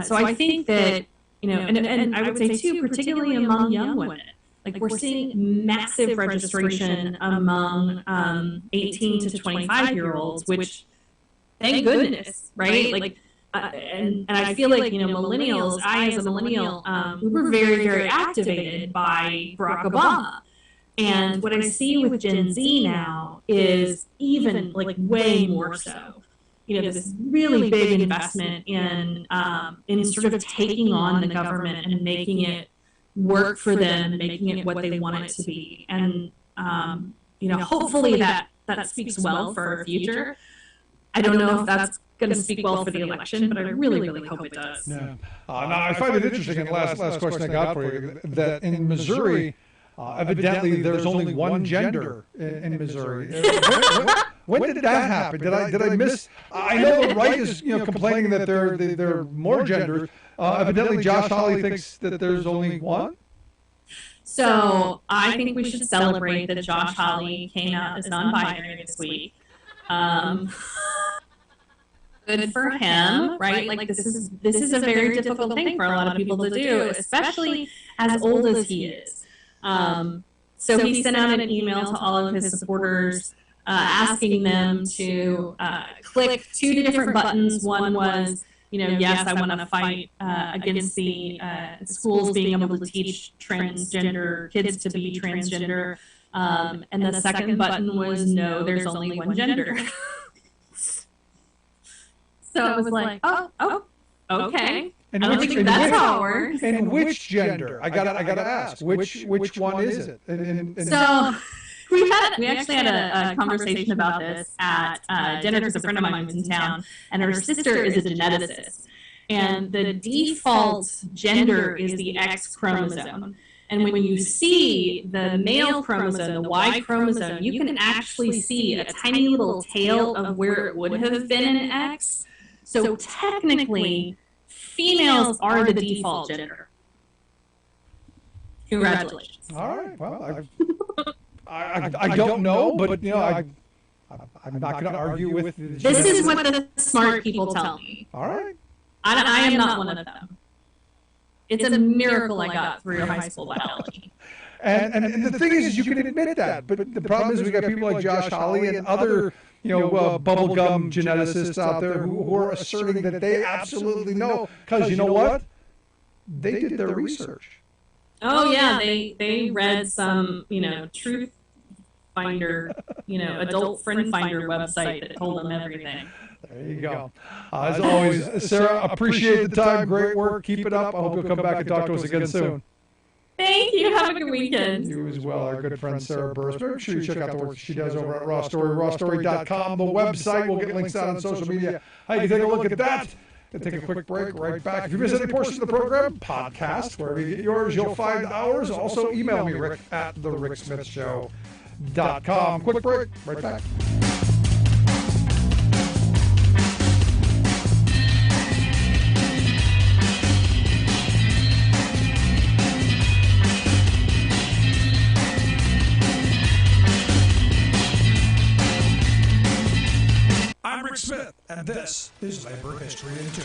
So I think that, and I would say, too, particularly among young women, like, we're seeing massive registration among 18 to 25-year-olds, which, thank goodness, right? Like, and I feel like, millennials, I as a millennial, we were very, very activated by Barack Obama. And what I see with Gen Z now is even, like, way more so. This really big investment in sort of taking on the government and making it work for them and making it what they want it to be. And, hopefully that speaks well for our future. I don't know if that's going to speak well for the election, but I really, really hope it does. Yeah. Now, I find it interesting, and last question I got for you, that in Missouri, evidently there's only one gender in Missouri. When did that happen? Did I miss? I know the right is complaining that there are more genders. Evidently, Josh Hawley thinks that there's only one. So I think we should celebrate that Josh Hawley came out as non-binary this week. Good for him, right? Like, this is a very difficult thing for a lot of people to do, especially as old as he is. So he sent out an email to all of his supporters asking them to click 2 different buttons. One was, yes, I want to fight against the schools being able to teach transgender kids to be transgender. And the second button was, no, there's only one gender. So I was like, oh, okay. And I don't think that's how it works. And which gender? I gotta ask. Which one is it? So we actually had a conversation about this at dinner because a friend of mine was in town, and her sister is a geneticist. And the default gender is the X chromosome. And when you see the male chromosome, the Y chromosome, you can actually see a tiny little tail of where it would have been an X. So technically, females are the default gender. Congratulations. All right. Well, I don't know, but you know, I'm not going to argue with. This is what the smart people tell me. All right. I am not one of them. It's a miracle I got through high school biology. And the thing is, you can admit that, but the problem is we got people like Josh Hawley and other, bubblegum geneticists out there who are asserting that they absolutely know, because you know what? They did their research. Oh yeah, they read some, truth finder, adult friend finder website that told them everything. There you go. As always, Sarah, appreciate the time. Great work. Keep it up. I hope you'll come back and talk to us again soon. Thank you. Have a good weekend. You as well, our good friend Sarah Burris. Make sure you check out the work she does over at Raw Story, rawstory.com, the website. We'll get links out on social media. How you take a look at that. We'll take a quick break, right back. If you missed any portion of the program, podcast, wherever you get yours, you'll find ours. Also, email me, Rick, at thericksmithshow.com. Quick break, right back. I'm Rick Smith, and this is Labor History in 2.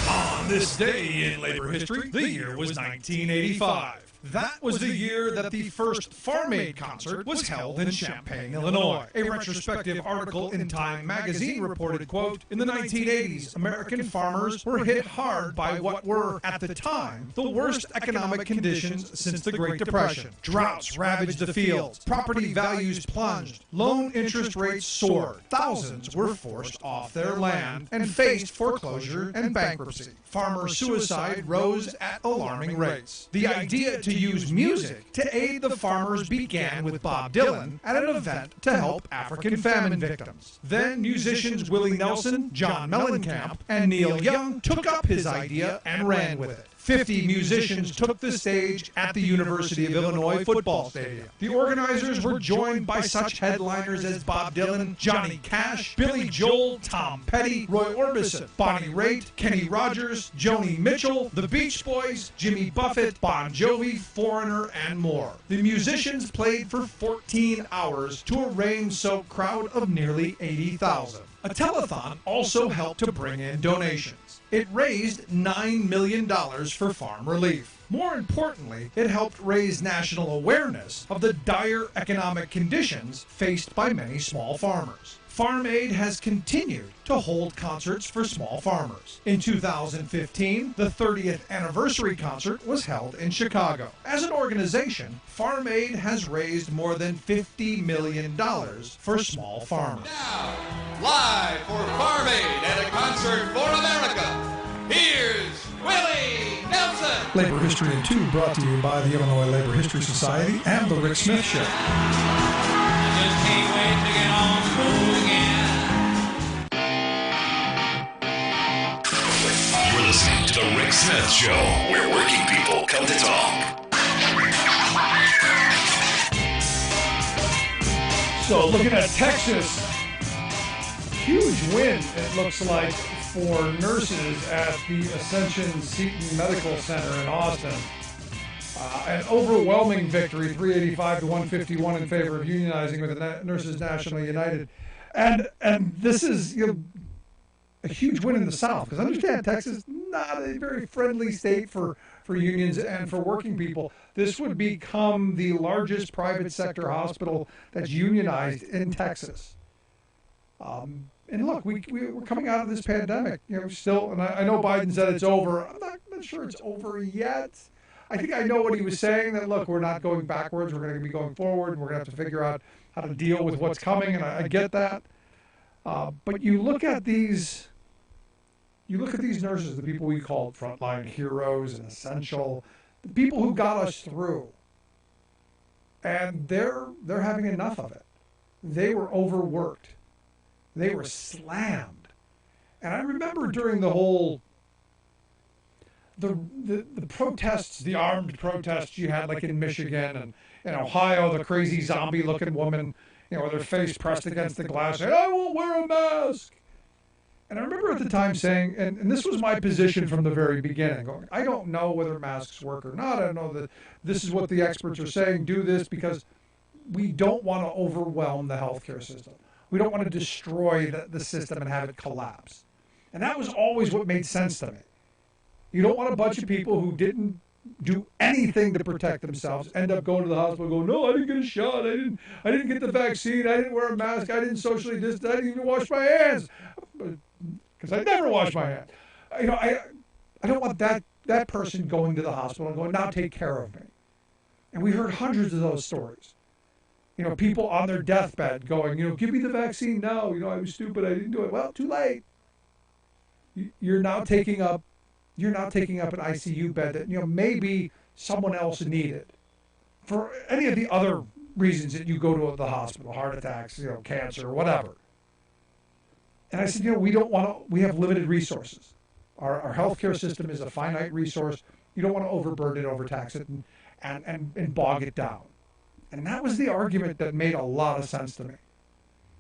On this day in labor history, the year was 1985. That was the year that the first Farm Aid concert was held in Champaign, Illinois. A retrospective article in Time magazine reported, quote, in the 1980s, American farmers were hit hard by what were, at the time, the worst economic conditions since the Great Depression. Droughts ravaged the fields, property values plunged, loan interest rates soared, thousands were forced off their land and faced foreclosure and bankruptcy. Farmer suicide rose at alarming rates. The idea to use music to aid the farmers began with Bob Dylan at an event to help African famine victims. Then musicians Willie Nelson, John Mellencamp, and Neil Young took up his idea and ran with it. 50 musicians took the stage at the University of Illinois football stadium. The organizers were joined by such headliners as Bob Dylan, Johnny Cash, Billy Joel, Tom Petty, Roy Orbison, Bonnie Raitt, Kenny Rogers, Joni Mitchell, the Beach Boys, Jimmy Buffett, Bon Jovi, Foreigner, and more. The musicians played for 14 hours to a rain-soaked crowd of nearly 80,000. A telethon also helped to bring in donations. It raised $9 million for farm relief. More importantly, it helped raise national awareness of the dire economic conditions faced by many small farmers. Farm Aid has continued to hold concerts for small farmers. In 2015, the 30th anniversary concert was held in Chicago. As an organization, Farm Aid has raised more than $50 million for small farmers. Now, live for Farm Aid at a concert for America, here's Willie Nelson. Labor History in 2 brought to you by the Illinois Labor History Society and The Rick Smith Show. I just can't wait to get on school again. You're listening to The Rick Smith Show, where working people come to talk. So looking at Texas, huge win, it looks like, for nurses at the Ascension Seton Medical Center in Austin. An overwhelming victory, 385 to 151 in favor of unionizing with the Nurses Nationally United. And this is a huge win in the South, because understand, Texas is not a very friendly state for unions and for working people. This would become the largest private sector hospital that's unionized in Texas. And look, we're coming out of this pandemic, still, and I know Biden said it's over. I'm not sure it's over yet. I think I know what he was saying, that, look, we're not going backwards, we're going to be going forward, and we're going to have to figure out how to deal with what's coming, and I get that. But you look at these nurses, the people we call frontline heroes and essential, the people who got us through, and they're having enough of it. They were overworked. They were slammed. And I remember during the whole the protests, the armed protests you had, like in Michigan and in Ohio, the crazy zombie-looking woman, with her face pressed against the glass, saying, "I won't wear a mask." And I remember at the time saying, and this was my position from the very beginning, going, I don't know whether masks work or not. I don't know that this is what the experts are saying, do this, because we don't want to overwhelm the healthcare system. We don't want to destroy the system and have it collapse. And that was always what made sense to me. You don't want a bunch of people who didn't do anything to protect themselves end up going to the hospital going, no, I didn't get a shot, I didn't get the vaccine, I didn't wear a mask, I didn't socially distance, I didn't even wash my hands, because I never wash my hands. You know, I don't want that person going to the hospital and going, now take care of me. And we heard hundreds of those stories. You know, people on their deathbed going, you know, give me the vaccine now. You know, I was stupid, I didn't do it. Well, too late. You're now taking up an ICU bed that, you know, maybe someone else needed for any of the other reasons that you go to the hospital, heart attacks, you know, cancer, whatever. And I said, you know, we have limited resources. Our healthcare system is a finite resource. You don't want to overburden it, overtax it, and bog it down. And that was the argument that made a lot of sense to me.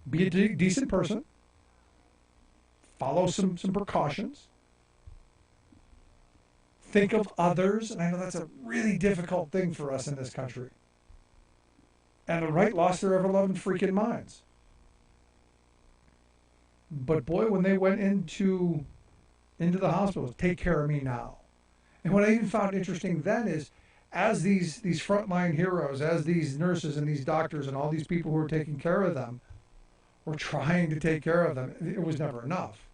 Be a decent person. Follow some precautions. Think of others, and I know that's a really difficult thing for us in this country. And the right lost their ever-loving freaking minds. But boy, when they went into the hospitals, take care of me now. And what I even found interesting then is, as these frontline heroes, as these nurses and these doctors and all these people who were taking care of them were trying to take care of them, it was never enough.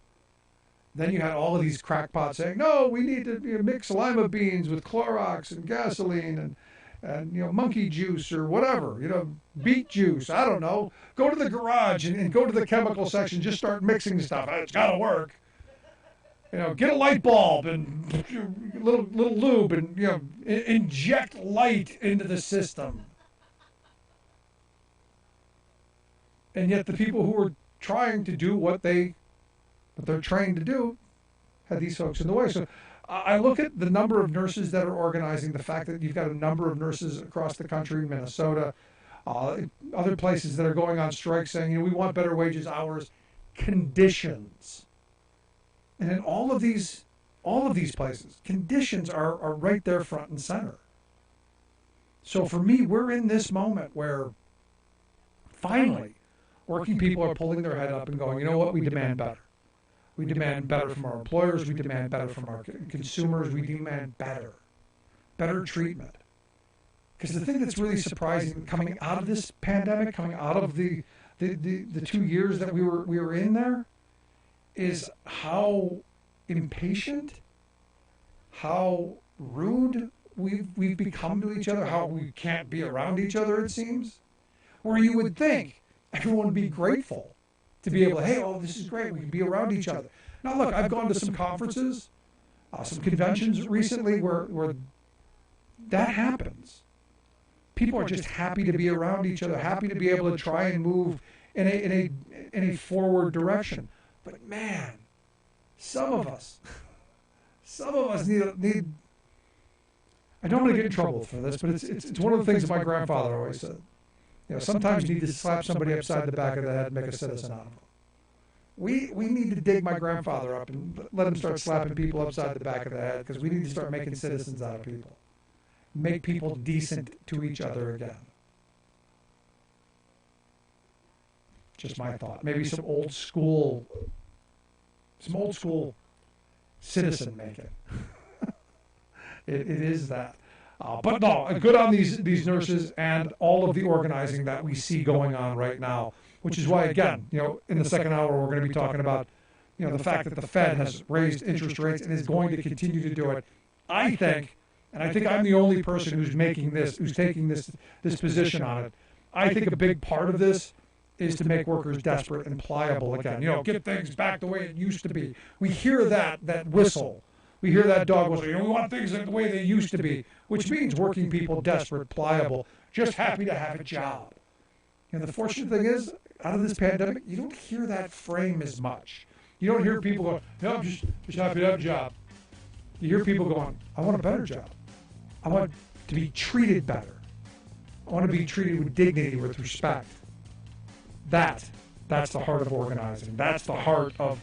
Then you had all of these crackpots saying, no, we need to mix lima beans with Clorox and gasoline and you know, monkey juice or whatever, you know, beet juice, I don't know. Go to the garage and go to the chemical section, just start mixing stuff. It's got to work. You know, get a light bulb and little lube and, you know, inject light into the system. And yet the people who were trying to do what they're trained to do had these folks in the way. So I look at the number of nurses that are organizing, the fact that you've got a number of nurses across the country, Minnesota, other places that are going on strike saying, you know, we want better wages, hours, conditions. And in all of these places, conditions are right there front and center. So for me, we're in this moment where finally working people are pulling their head up and going, you know what, we demand better. We demand better from our employers. We demand better from our consumers. We demand better treatment. Because the thing that's really surprising coming out of this pandemic, coming out of the 2 years that we were in there, is how impatient, how rude we've become to each other, how we can't be around each other, it seems. Where you would think everyone would be grateful to be able to, hey, oh, this is great, we can be around each other. Now look, I've gone to some conferences, some conventions recently where that happens. People are just happy to be around each other, happy to be able to try and move in a forward direction. But man, some of us need. I don't want to get in trouble for this, but it's one of the things that my grandfather always said. You know, sometimes you need to slap somebody upside the back of the head and make a citizen out of them. We need to dig my grandfather up and let him start slapping people upside the back of the head, because we need to start making citizens out of people. Make people decent to each other again. Just my thought. Maybe some old school citizen making. It is that. But no, good on these nurses and all of the organizing that we see going on right now, which is why, again, you know, in the second hour we're going to be talking about, you know, the fact that the Fed has raised interest rates and is going to continue to do it. I think I'm the only person who's taking this position on it. I think a big part of this is to make workers desperate and pliable again. You know, get things back the way it used to be. We hear that whistle. We hear that dog whistle. You know, we want things the way they used to be, which means working people desperate, pliable, just happy to have a job. And the fortunate thing is, out of this pandemic, you don't hear that frame as much. You don't hear people going, no, I'm just happy to have a job. You hear people going, I want a better job. I want to be treated better. I want to be treated with dignity, with respect. That's the heart of organizing. That's the heart of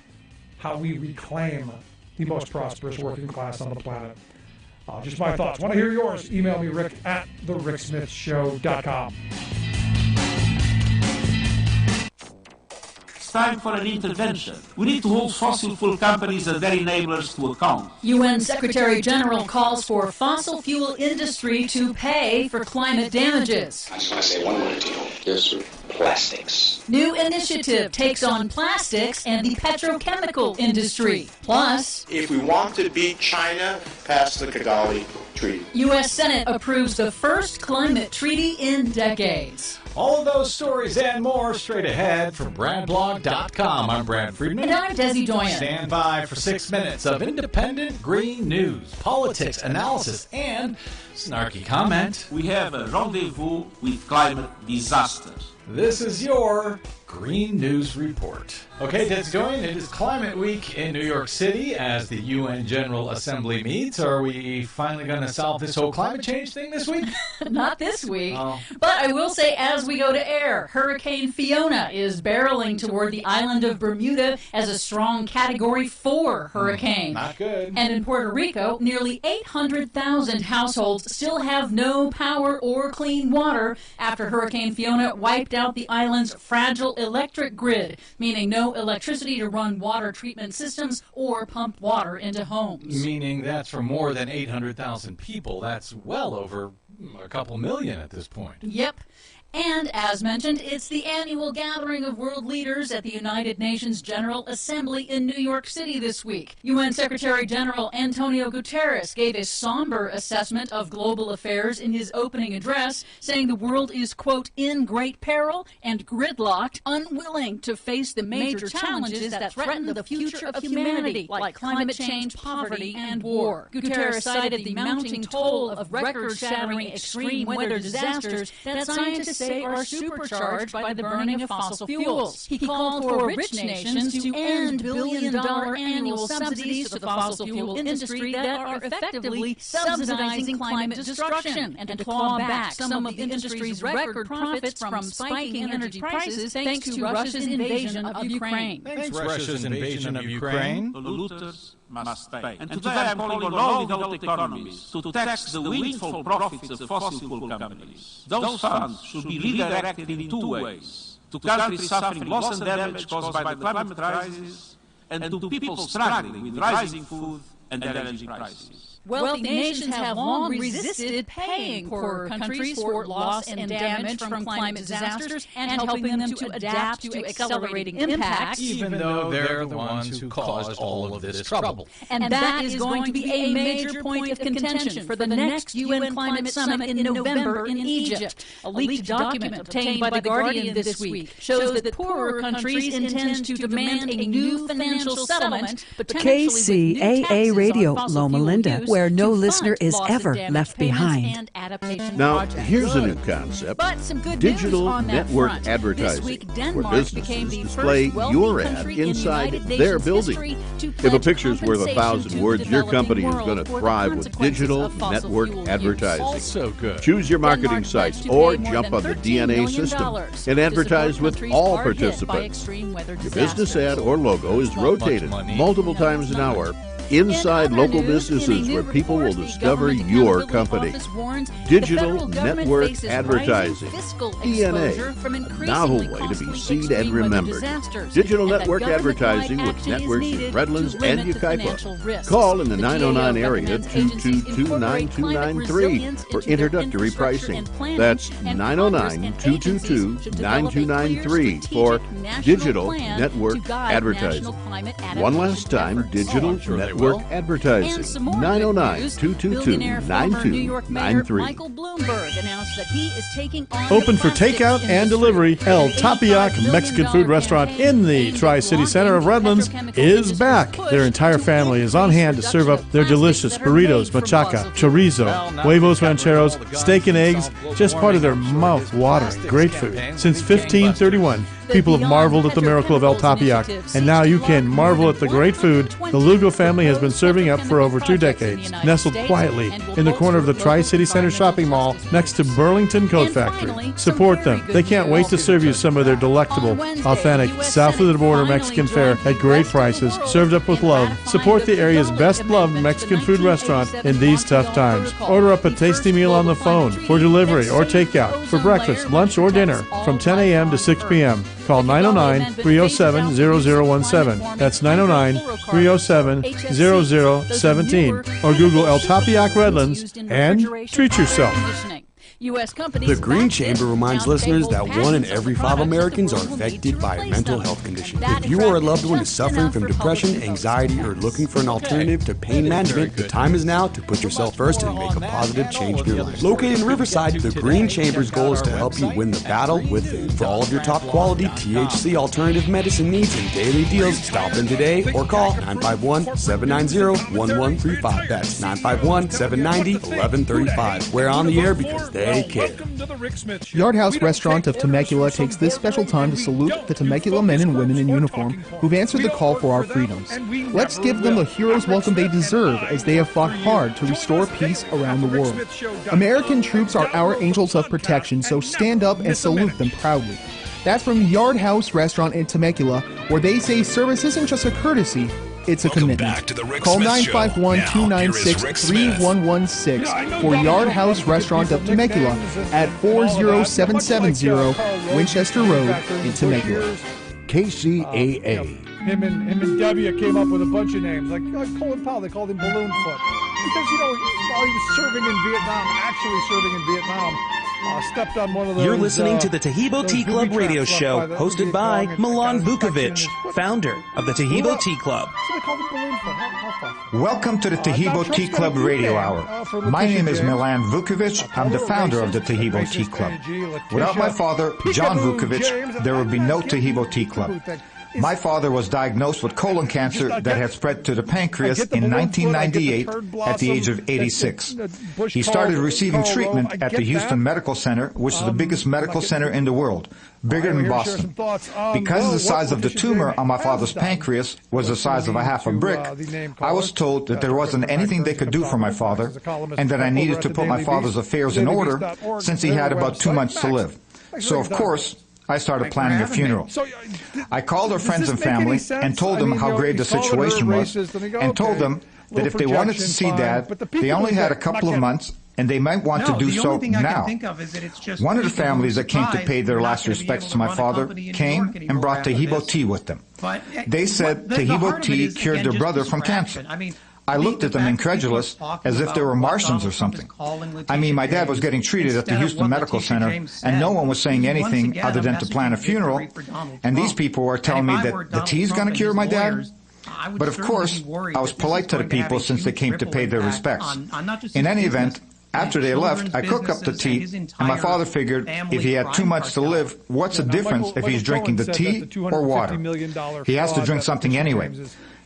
how we reclaim the most prosperous working class on the planet. Just my thoughts. Want to hear yours? Email me, Rick at thericksmithshow.com. Time for an intervention. We need to hold fossil fuel companies and their enablers to account. UN Secretary General calls for fossil fuel industry to pay for climate damages. I just want to say one word to you. Yes, sir. Plastics. New initiative takes on plastics and the petrochemical industry. Plus, if we want to beat China, pass the Kigali Treaty. U.S. Senate approves the first climate treaty in decades. All of those stories and more straight ahead from BradBlog.com. I'm Brad Friedman. And I'm Desi Doyen. Stand by for 6 minutes of independent green news, politics, analysis, and snarky comment. We have a rendezvous with climate disasters. This is your Green News Report. Okay, Desi Doyen, it is Climate Week in New York City as the UN General Assembly meets. Are we finally going to solve this whole climate change thing this week? Not this week. Oh. But I will say, as we go to air, Hurricane Fiona is barreling toward the island of Bermuda as a strong Category 4 hurricane. Not good. And in Puerto Rico, nearly 800,000 households still have no power or clean water after Hurricane Fiona wiped out the island's fragile electric grid, meaning no electricity to run water treatment systems or pump water into homes. Meaning that's for more than 800,000 people. That's well over a couple million at this point. Yep. And, as mentioned, it's the annual gathering of world leaders at the United Nations General Assembly in New York City this week. UN Secretary General Antonio Guterres gave a somber assessment of global affairs in his opening address, saying the world is, quote, in great peril and gridlocked, unwilling to face the major challenges that threaten the future of humanity, like climate change, poverty, and war. Guterres cited the mounting toll of record-shattering extreme weather disasters that scientists say are supercharged by the burning of fossil fuels. He called for rich nations to end billion-dollar annual subsidies to the fossil fuel industry that are effectively subsidizing climate destruction, and to claw back some of the industry's record profits from spiking energy prices thanks to Russia's invasion of Ukraine. Thanks, Russia's invasion of Ukraine. The looters must pay. And today I'm calling on all developed economies to tax the windfall profits of fossil fuel companies. Those funds should be redirected in two ways: to countries suffering loss and damage caused by the climate crisis, and to people struggling with rising food and energy prices. Wealthy nations have long resisted paying poorer countries for loss and damage from climate disasters and helping them to adapt to accelerating impacts, even though they're the ones who caused all of this trouble. And that is going to be a major point of contention for the next UN Climate Summit in November in Egypt. A leaked document obtained by The Guardian this week shows that poorer countries intend to demand a new financial settlement, KCAA Radio, Loma Linda, where no listener is ever left behind. Now, here's a new concept: digital network advertising, where businesses display your ad inside their building. If a picture's worth 1,000 words, your company is going to thrive with digital network advertising. So good. Choose your marketing sites or jump on the DNA system and advertise with all participants. Your business ad or logo is rotated multiple times an hour inside local businesses where people will discover your company. Digital network advertising. DNA, a novel way to be seen and remembered. Digital network advertising with networks in Redlands and Yucaipa. Call in the 909 area 222-9293 for introductory pricing. That's 909-222-9293 for digital network advertising. One last time, digital network advertising. 909-222-9293. Open for takeout and delivery, El Tapiac Mexican food restaurant in the Tri-City Center of Redlands is back. Their entire family is on hand to serve up their delicious burritos, machaca, chorizo, huevos rancheros, steak and eggs, just part of their mouth-watering great food. Since 1531, People have marveled at the miracle of El Tapiac, and now you can marvel at the great food the Lugo family has been serving up for over 2 decades. Nestled quietly in the corner of the Tri-City Center shopping mall next to Burlington Coat Factory. Support them. They can't wait to serve you some of their delectable, authentic, south-of-the-border Mexican fare at great prices, served up with love. Support the area's best-loved Mexican food restaurant in these tough times. Order up a tasty meal on the phone for delivery or takeout, for breakfast, lunch, or dinner from 10 a.m. to 6 p.m. Call 909-307-0017. That's 909-307-0017. Or Google El Tapiac Redlands and treat yourself. The Green Chamber reminds listeners that 1 in every 5 Americans are affected by a mental health condition. If you or a loved one is suffering from depression, anxiety, or looking for an alternative to pain management, the time is now to put yourself first and make a positive change in your life. Located in Riverside, the Green Chamber's goal is to help you win the battle within. For all of your top quality THC alternative medicine needs and daily deals, stop in today or call 951-790-1135. That's 951-790-1135. We're on the air because they care. Yard House Restaurant of Temecula takes this special time to salute the Temecula men and women in uniform who've answered the call for our freedoms. Let's give them the hero's welcome they deserve as they have fought hard to restore peace around the world. American troops are our angels of protection, so stand up and salute them proudly. That's from Yard House Restaurant in Temecula, where they say service isn't just a courtesy, it's a commitment. Call 951-296-3116 for Yard House Restaurant of Temecula at 40770 Winchester Road in Temecula. KCAA. Him and Debbie came up with a bunch of names. Like Colin Powell, they called him Balloon Foot. Because, while he was serving in Vietnam, stepped on one of those. You're listening to the Tahibo Tea Club radio show, hosted by Milan Vukovic, founder of the Tahibo Tea Club. So they called him Balloon Foot. How fun. Welcome to the Tahibo Tea Club radio hour. My name is Milan Vukovic. I'm the founder of the Tahibo Tea Club. Without my father, John Vukovic, there would be no Tahibo Tea Club. My father was diagnosed with colon cancer that had spread to the pancreas in 1998 at the age of 86. He started receiving treatment at the Houston Medical Center, which is the biggest medical center in the world, bigger than Boston. Because the size of the tumor on my father's pancreas was the size of a half a brick, I was told that there wasn't anything they could do for my father, and that I needed to put my father's affairs in order since he had about 2 months to live. So, of course, I started planning a funeral. I called our friends and family and told them how grave the situation was, and told them that if they wanted to see Dad, they only had a couple of months, and they might want to do so now. One of the families that came to pay their last respects to my father came and brought Tahibo tea with them. They said Tahibo tea cured their brother from cancer. I looked at them incredulous, as if they were Martians or something. I mean, my dad was getting treated at the Houston Medical Center, and no one was saying anything other than to plan a funeral, and these people were telling me that the tea's going to cure my dad? But of course, I was polite to the people since they came to pay their respects. In any event, after they left, I cooked up the tea, and my father figured if he had 2 months to live, what's the difference if he's drinking the tea or water? He has to drink something anyway.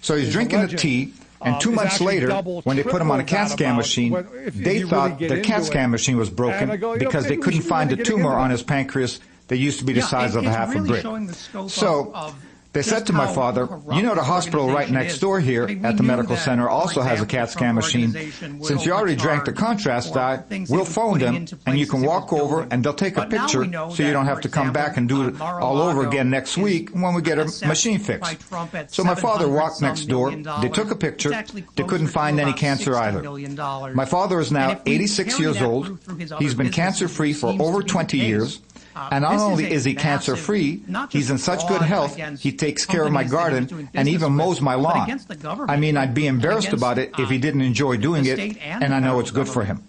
So he's drinking the tea, and 2 months later, when they put him on a CAT scan machine, they thought the CAT scan machine was broken because they couldn't find a tumor on his pancreas that used to be the size of a half a brick. So they said to my father, the hospital right next door here at the medical center also has a CAT scan machine. Since you already drank the contrast dye, we'll phone them, and you can walk over, and they'll take a picture so you don't have to come back and do it all over again next week when we get a machine fixed. So my father walked next door, they took a picture, they couldn't find any cancer either. My father is now 86 years old, he's been cancer-free for over 20 years, and not only is he cancer-free, he's in such good health, he takes care of my garden and even mows my lawn. I mean, I'd be embarrassed about it if he didn't enjoy doing it, and I know it's good for him.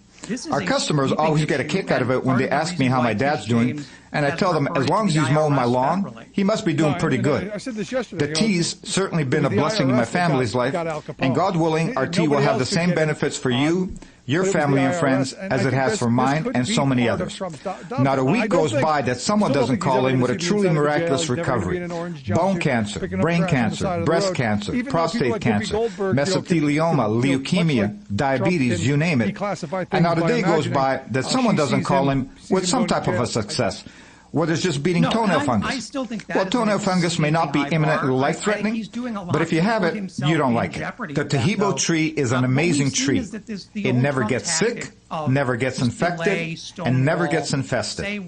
Our customers always get a kick out of it when they ask me how my dad's doing, and I tell them as long as he's mowing my lawn, he must be doing pretty good. The tea's certainly been a blessing in my family's life, and God willing, our tea will have the same benefits for you, your family and friends, as it has for mine and so many others. Not a week goes by that someone doesn't call in with a truly miraculous recovery. Bone cancer, brain cancer, breast cancer, prostate cancer, mesothelioma, leukemia, diabetes, you name it. And not a day goes by that someone doesn't call in with some type of a success. What is just beating toenail fungus? I still think that well, toenail fungus may not be imminently life-threatening, but if you have it, you don't like it. The Tahibo tree is an amazing tree. It never gets sick, never gets infected, and never gets infested.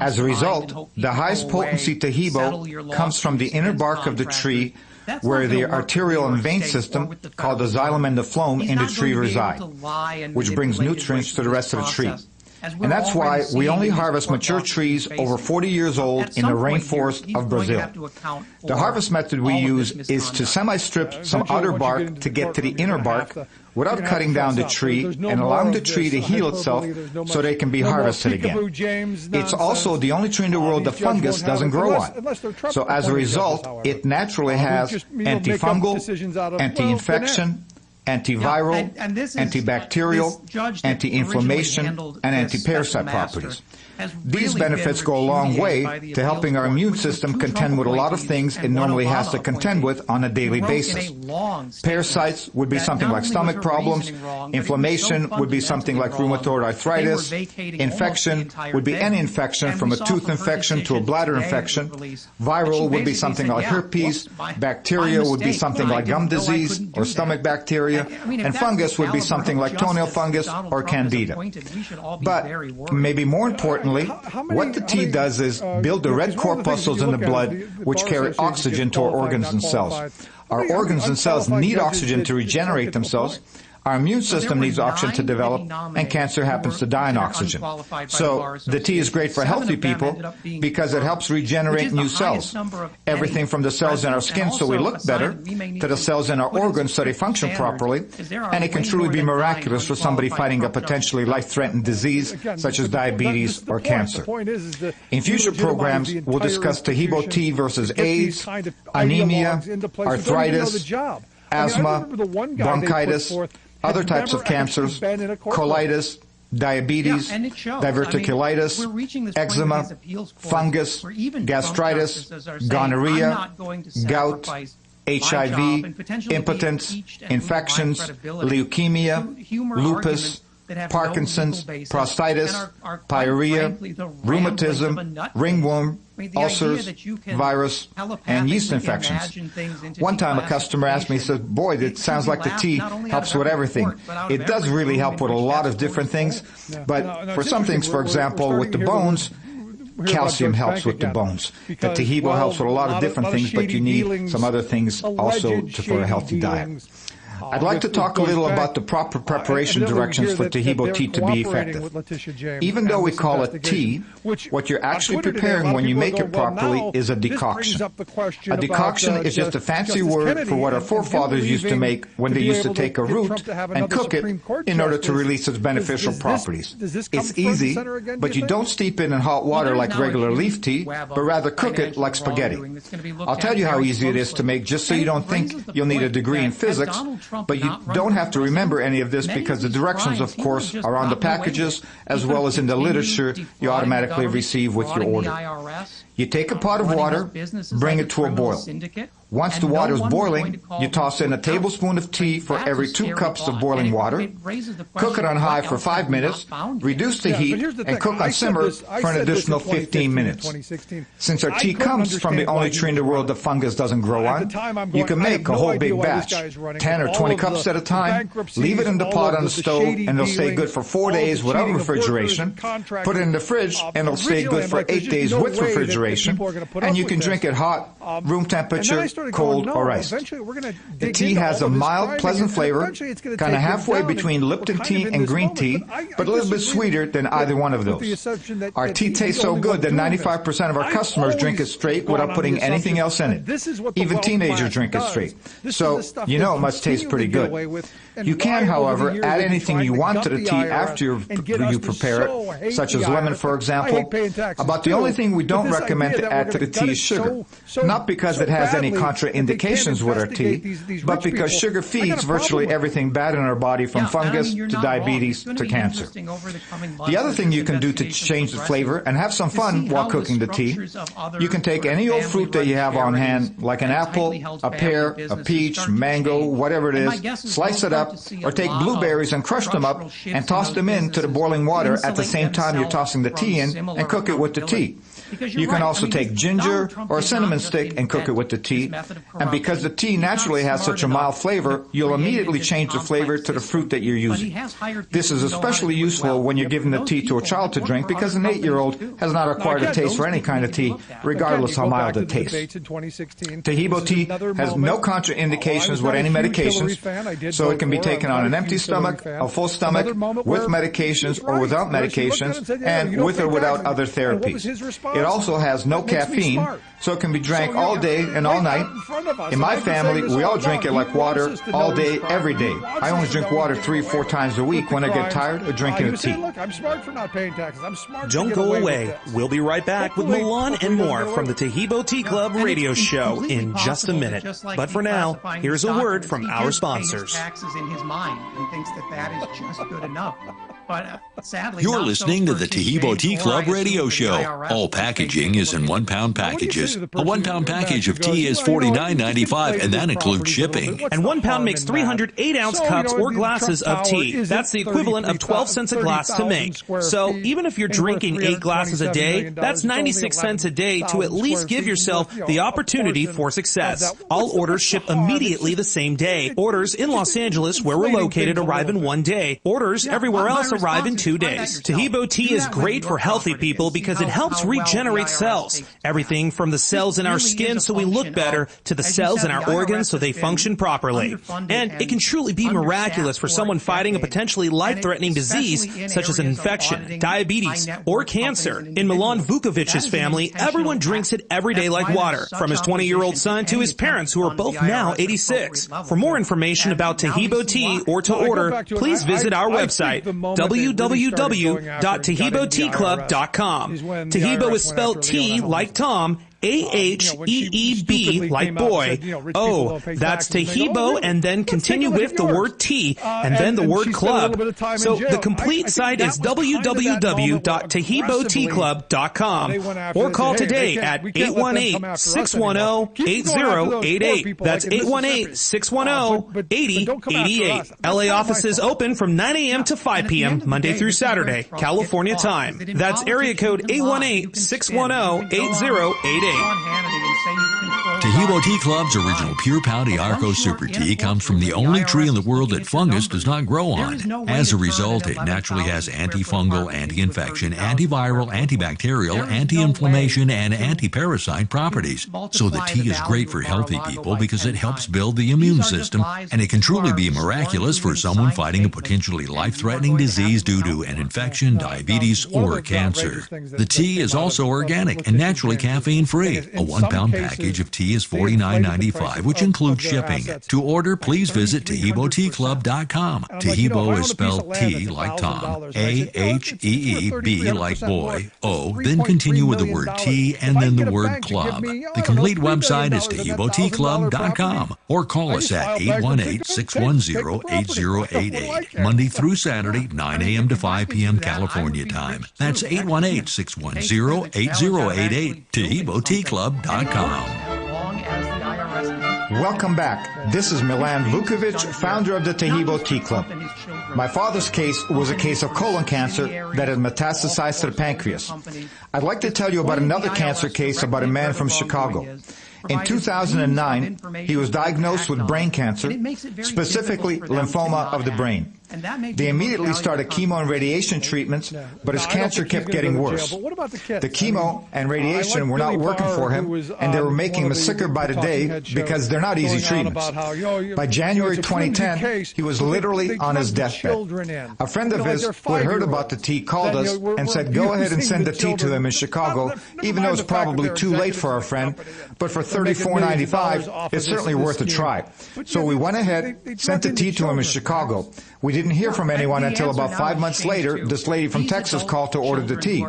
As a result, the highest potency Tahibo comes from the inner bark of the tree, where the arterial and vein system, called the xylem and the phloem, in the tree reside, which brings nutrients to the rest of the tree. And that's why we only harvest mature trees over 40 years old in the rainforest of Brazil. The harvest method we use is to semi-strip some outer bark to get to the inner bark without cutting down the tree and allowing the tree to heal itself so they can be harvested again. It's also the only tree in the world the fungus doesn't grow on. So as a result, it naturally has antifungal, anti-infection, antiviral, antibacterial, anti-inflammation, and anti-parasite properties. These benefits go a long way to helping our immune system contend with a lot of things it normally has to contend with on a daily basis. Parasites would be something like stomach problems. Inflammation would be something like rheumatoid arthritis. Infection would be any infection from a tooth infection to a bladder infection. Viral would be something like herpes. Bacteria would be something like gum disease or stomach bacteria. And fungus would be something like toenail fungus or candida. But maybe more important, what the tea does is build the red corpuscles in the blood which carry oxygen to our organs and cells. Our organs and cells need oxygen to regenerate themselves. Our immune system needs oxygen to develop, and cancer happens to die in oxygen. So the tea is great for healthy people because it helps regenerate new cells. Everything from the cells in our skin so we look better, to the cells in our organs so they function properly, and it can truly be miraculous for somebody fighting a potentially life-threatening disease such as diabetes or cancer. In future programs, we'll discuss Tahibo tea versus AIDS, anemia, arthritis, asthma, bronchitis, other types of cancers, colitis, diabetes, diverticulitis, eczema, fungus, gastritis, gonorrhea, gout, HIV, impotence, infections, leukemia, lupus, Parkinson's, prostatitis, pyorrhea, rheumatism, ringworm, ulcers, virus, and yeast infections. One time a customer asked me, he said, boy, it sounds like the tea helps with everything. It does really help with a lot of different things, but for some things, for example, with the bones, calcium helps with the bones. The Tahibo helps with a lot of different things, but you need some other things also for a healthy diet. I'd like to talk a little about the proper preparation directions for Tahibo tea to be effective. Even though we call it tea, what you're actually preparing when you make it properly is a decoction. A decoction is just a fancy word for what our forefathers used to make when they used to take a root and cook it in order to release its beneficial properties. It's easy, but you don't steep it in hot water like regular leaf tea, but rather cook it like spaghetti. I'll tell you how easy it is to make just so you don't think you'll need a degree in physics, but you don't have to remember any of this because the directions, of course, are on the packages as well as in the literature you automatically receive with your order. You take a pot of water, bring it to a boil. Once the water is boiling, you toss in a tablespoon of tea for every 2 cups of boiling water. Cook it on high for 5 minutes, reduce the heat, and cook on simmer for an additional 15 minutes. Since our tea comes from the only tree in the world the fungus doesn't grow on, you can make a whole big batch, 10 or 20 cups at a time, leave it in the pot on the stove, and it'll stay good for 4 days without refrigeration. Put it in the fridge, and it'll stay good for 8 days with refrigeration, and you can drink it hot, room temperature, cold or iced. The tea has a mild, pleasant flavor, kind of halfway between Lipton tea and green tea, but a little bit sweeter than either one of those. Our tea tastes so good that 95% of our customers drink it straight without putting anything else in it. Even teenagers drink it straight. So, you know it must taste pretty good. You can, however, add anything you want to the tea after you prepare it, such as lemon, for example. About the only thing we don't recommend to add to the tea is sugar. Not because it has any contraindications with our tea, but because sugar feeds virtually everything bad in our body, from fungus to diabetes to cancer. The other thing you can do to change the flavor and have some fun while cooking the tea, you can take any old fruit that you have on hand, like an apple, a pear, a peach, mango, whatever it is, slice it up, or take blueberries and crush them up and toss them into the boiling water at the same time you're tossing the tea in, and cook it with the tea. You can also take ginger or a cinnamon stick and cook it with the tea. And because the tea naturally has such a mild flavor, you'll immediately change the flavor to the fruit that you're using. This is especially useful when you're giving the tea to a child to drink because an 8-year-old has not acquired a taste for any kind of tea, regardless how mild it tastes. Tahibo tea has no contraindications with any medications, so it can be taken on an empty stomach, a full stomach, with medications or without medications, and with or without other therapies. It also has no caffeine, so it can be drank all day and all night. In my family, we all drink it like water all day, every day. I only drink water 3 or 4 times a week when I get tired of drinking the tea. I'm smart for not paying taxes. I'm smart. Don't go away. We'll be right back with Milan and more from the Tahibo Tea Club radio show in just a minute. But for now, here's a word from our sponsors. Taxes in his mind and thinks that is just good enough. But sadly, you're listening to the Tahibo Tea Club radio show. All packaging is in 1-pound packages. A 1-pound package of tea is $49.95, and that includes shipping. And 1 pound makes 300 8-ounce cups or glasses of tea. That's the equivalent of 12 cents a glass to make. So even if you're drinking 8 glasses a day, that's 96 cents a day to at least give yourself the opportunity for success. All orders ship immediately the same day. Orders in Los Angeles, where we're located, arrive in 1 day. Orders everywhere else arrive in 2 days. Tahibo tea is great for healthy people because it helps regenerate cells. Everything from the cells in our skin so we look better to the cells in our organs so they function properly. And it can truly be miraculous for someone fighting a potentially life-threatening disease such as an infection, diabetes, or cancer. In Milan Vukovic's family, everyone drinks it every day like water, from his 20-year-old son to his parents who are both now 86. For more information about Tahibo tea or to order, please visit our website, www.tahiboteaclub.com. Tahibo is spelled T like Tom, A-H-E-E-B like boy. Oh, that's Tahibo, and then continue with the word tea, and then the word club. So the complete site is www.tahiboteaclub.com, or call today at 818-610-8088. That's 818-610-8088. LA offices open from 9 a.m. to 5 p.m. Monday through Saturday, California time. That's area code 818-610-8088. Tahibo Tea Club's original Pure Pouty Arco Super Tea comes from the only tree in the world that fungus does not grow on. As a result, it naturally has antifungal, anti-infection, antiviral, antibacterial, anti-inflammation, and anti-parasite properties. So the tea is great for healthy people because it helps build the immune system, and it can truly be miraculous for someone fighting a potentially life-threatening disease due to an infection, diabetes, or cancer. The tea is also organic and naturally caffeine-free. A 1-pound package of tea is $49.95, which includes shipping. To order, please visit TahiboTeaClub.com. Tahibo is spelled T like Tom, A-H-E-E-B like boy, O, then continue with the word tea and then the word club. The complete website is TahiboTeaClub.com, or call us at 818-610-8088, Monday through Saturday, 9 a.m. to 5 p.m. California time. That's 818-610-8088, TahiboTeaClub.com. Welcome back. This is Milan Vukovic, founder of the Tahibo Tea Club. My father's case was a case of colon cancer that had metastasized to the pancreas. I'd like to tell you about another cancer case about a man from Chicago. In 2009, he was diagnosed with brain cancer, specifically lymphoma of the brain. They immediately started chemo and radiation treatments, but his cancer kept getting worse. The chemo and radiation were not working for him, and they were making him sicker by the day because they're not easy treatments. By January 2010, he was literally on his deathbed. A friend of his who had heard about the tea called us and said, go ahead and send the tea to him in Chicago, even though it's probably too late for our friend, but for $34.95, it's certainly worth a try. So we went ahead, sent the tea to him in Chicago. We didn't hear from anyone until about 5 months later. This lady from Texas called to order the tea.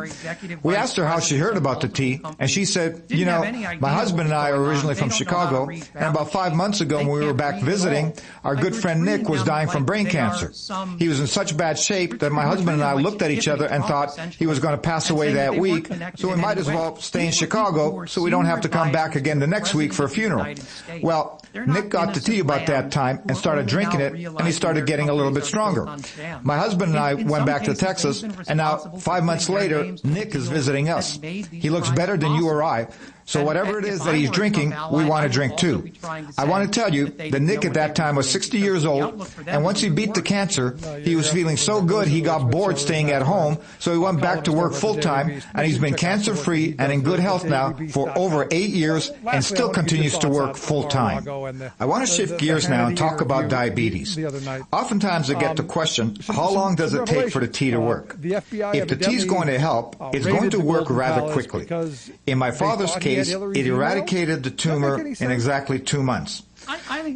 We asked her how she heard about the tea, and she said, you know, my husband and I are originally from Chicago, and about 5 months ago when we were back visiting, our good friend Nick was dying from brain cancer. He was in such bad shape that my husband and I looked at each other and thought he was going to pass away that week, so we might as well stay in Chicago so we don't have to come back again the next week for a funeral. Well, Nick got the tea about that time and started drinking it, and he started getting a little bit stronger. My husband and I went back to Texas, and now 5 months later, Nick is visiting us. He looks better than you or I. So whatever it is that he's drinking, we want to drink too. I want to tell you that Nick at that time was 60 years old, and once he beat the cancer, he was feeling so good he got bored staying at home, so he went back to work full-time, and he's been cancer-free and in good health now for over 8 years and still continues to work full-time. I want to shift gears now and talk about diabetes. Oftentimes I get the question, how long does it take for the tea to work? If the tea is going to help, it's going to work rather quickly. In my father's case, it eradicated the tumor in exactly 2 months.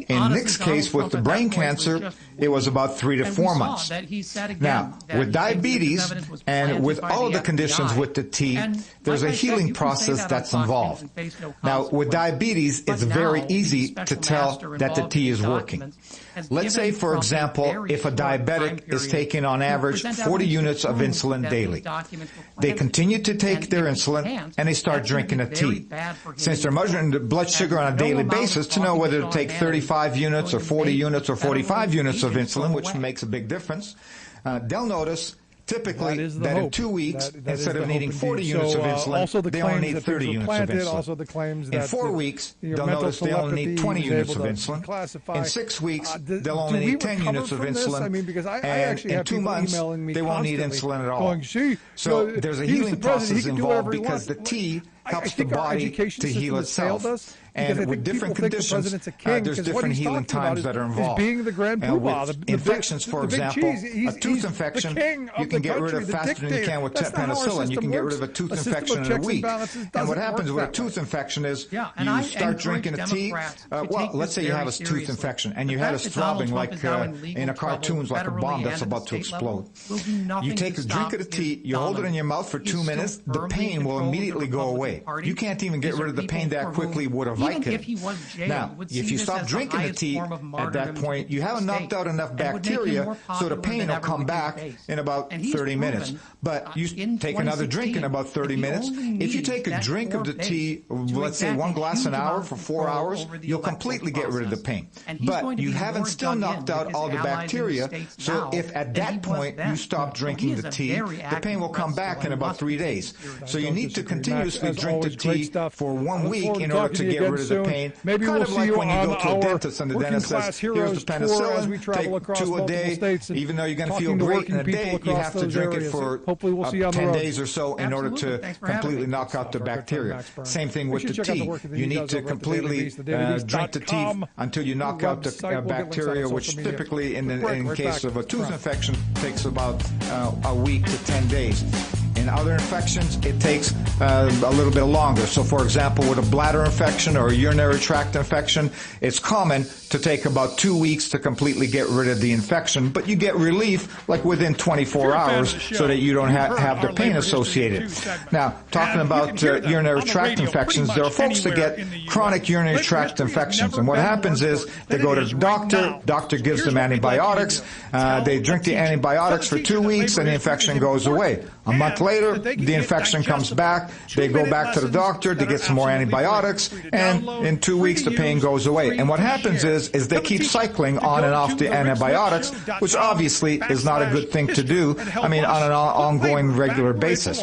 In Nick's case with the brain cancer, it was about 3 to 4 months. Now, with diabetes and with all of the conditions with the tea, there's a healing process that's involved. Now, with diabetes, it's very easy to tell that the tea is working. Let's say, for example, if a diabetic is taking on average 40 units of insulin daily. They continue to take their insulin and they start drinking a tea. Since they're measuring the blood sugar on a daily basis to know whether to take 35 units or 40 units or 45 units of insulin, which makes a big difference, they'll notice typically that in 2 weeks, instead of needing 40 units of insulin, they only need 30 units of insulin. In 4 weeks, they'll notice they only need 20 units of insulin. In 6 weeks, they'll only need 10 units of insulin. And in 2 months, they won't need insulin at all. So there's a healing process involved because the tea helps the body to heal itself. And with different conditions, there's different healing times that are involved. And with infections, for example, a tooth infection, you can get rid of faster than you can with penicillin. You can get rid of a tooth infection in a week. And what happens with a tooth infection is you start drinking a tea. Well, let's say you have a tooth infection and you had us throbbing like in a cartoons, like a bomb that's about to explode. You take a drink of the tea, you hold it in your mouth for 2 minutes, the pain will immediately go away. You can't even get rid of the pain that quickly with a Vicodin. Now, if you stop drinking the tea at that point, you haven't knocked out enough bacteria, so the pain will come back in about 30 minutes. But you take another drink in about 30 minutes. If you take a drink of the tea, let's say 1 glass an hour for 4 hours, you'll completely get rid of the pain. But you haven't still knocked out all the bacteria, so if at that point you stop drinking the tea, the pain will come back in about 3 days. So you need to continuously drink the tea for 1 week in order to get rid of the pain. Maybe kind we'll of see like you when you on go to a our dentist and the dentist says, here's the penicillin, take 2 a day, even though you're going to feel great in a day, you have to drink it for 10 days or so in order to completely knock out the bacteria. Same thing with the tea. You need to completely drink the tea until you knock out the bacteria, which typically in case of a tooth infection takes about a week to 10 days. In other infections, it takes a little bit longer. So, for example, with a bladder infection or a urinary tract infection, it's common to take about 2 weeks to completely get rid of the infection, but you get relief like within 24 hours so that you don't have the pain associated. Now, talking about urinary tract infections, there are folks that get chronic urinary tract infections, and what happens is they go to the doctor gives them antibiotics, they drink the antibiotics for 2 weeks, and the infection goes away. A month later, the infection comes back, they go back to the doctor, they get some more antibiotics, and in 2 weeks the pain goes away. And what happens is they keep cycling on and off the antibiotics, which obviously is not a good thing to do, on an ongoing regular basis.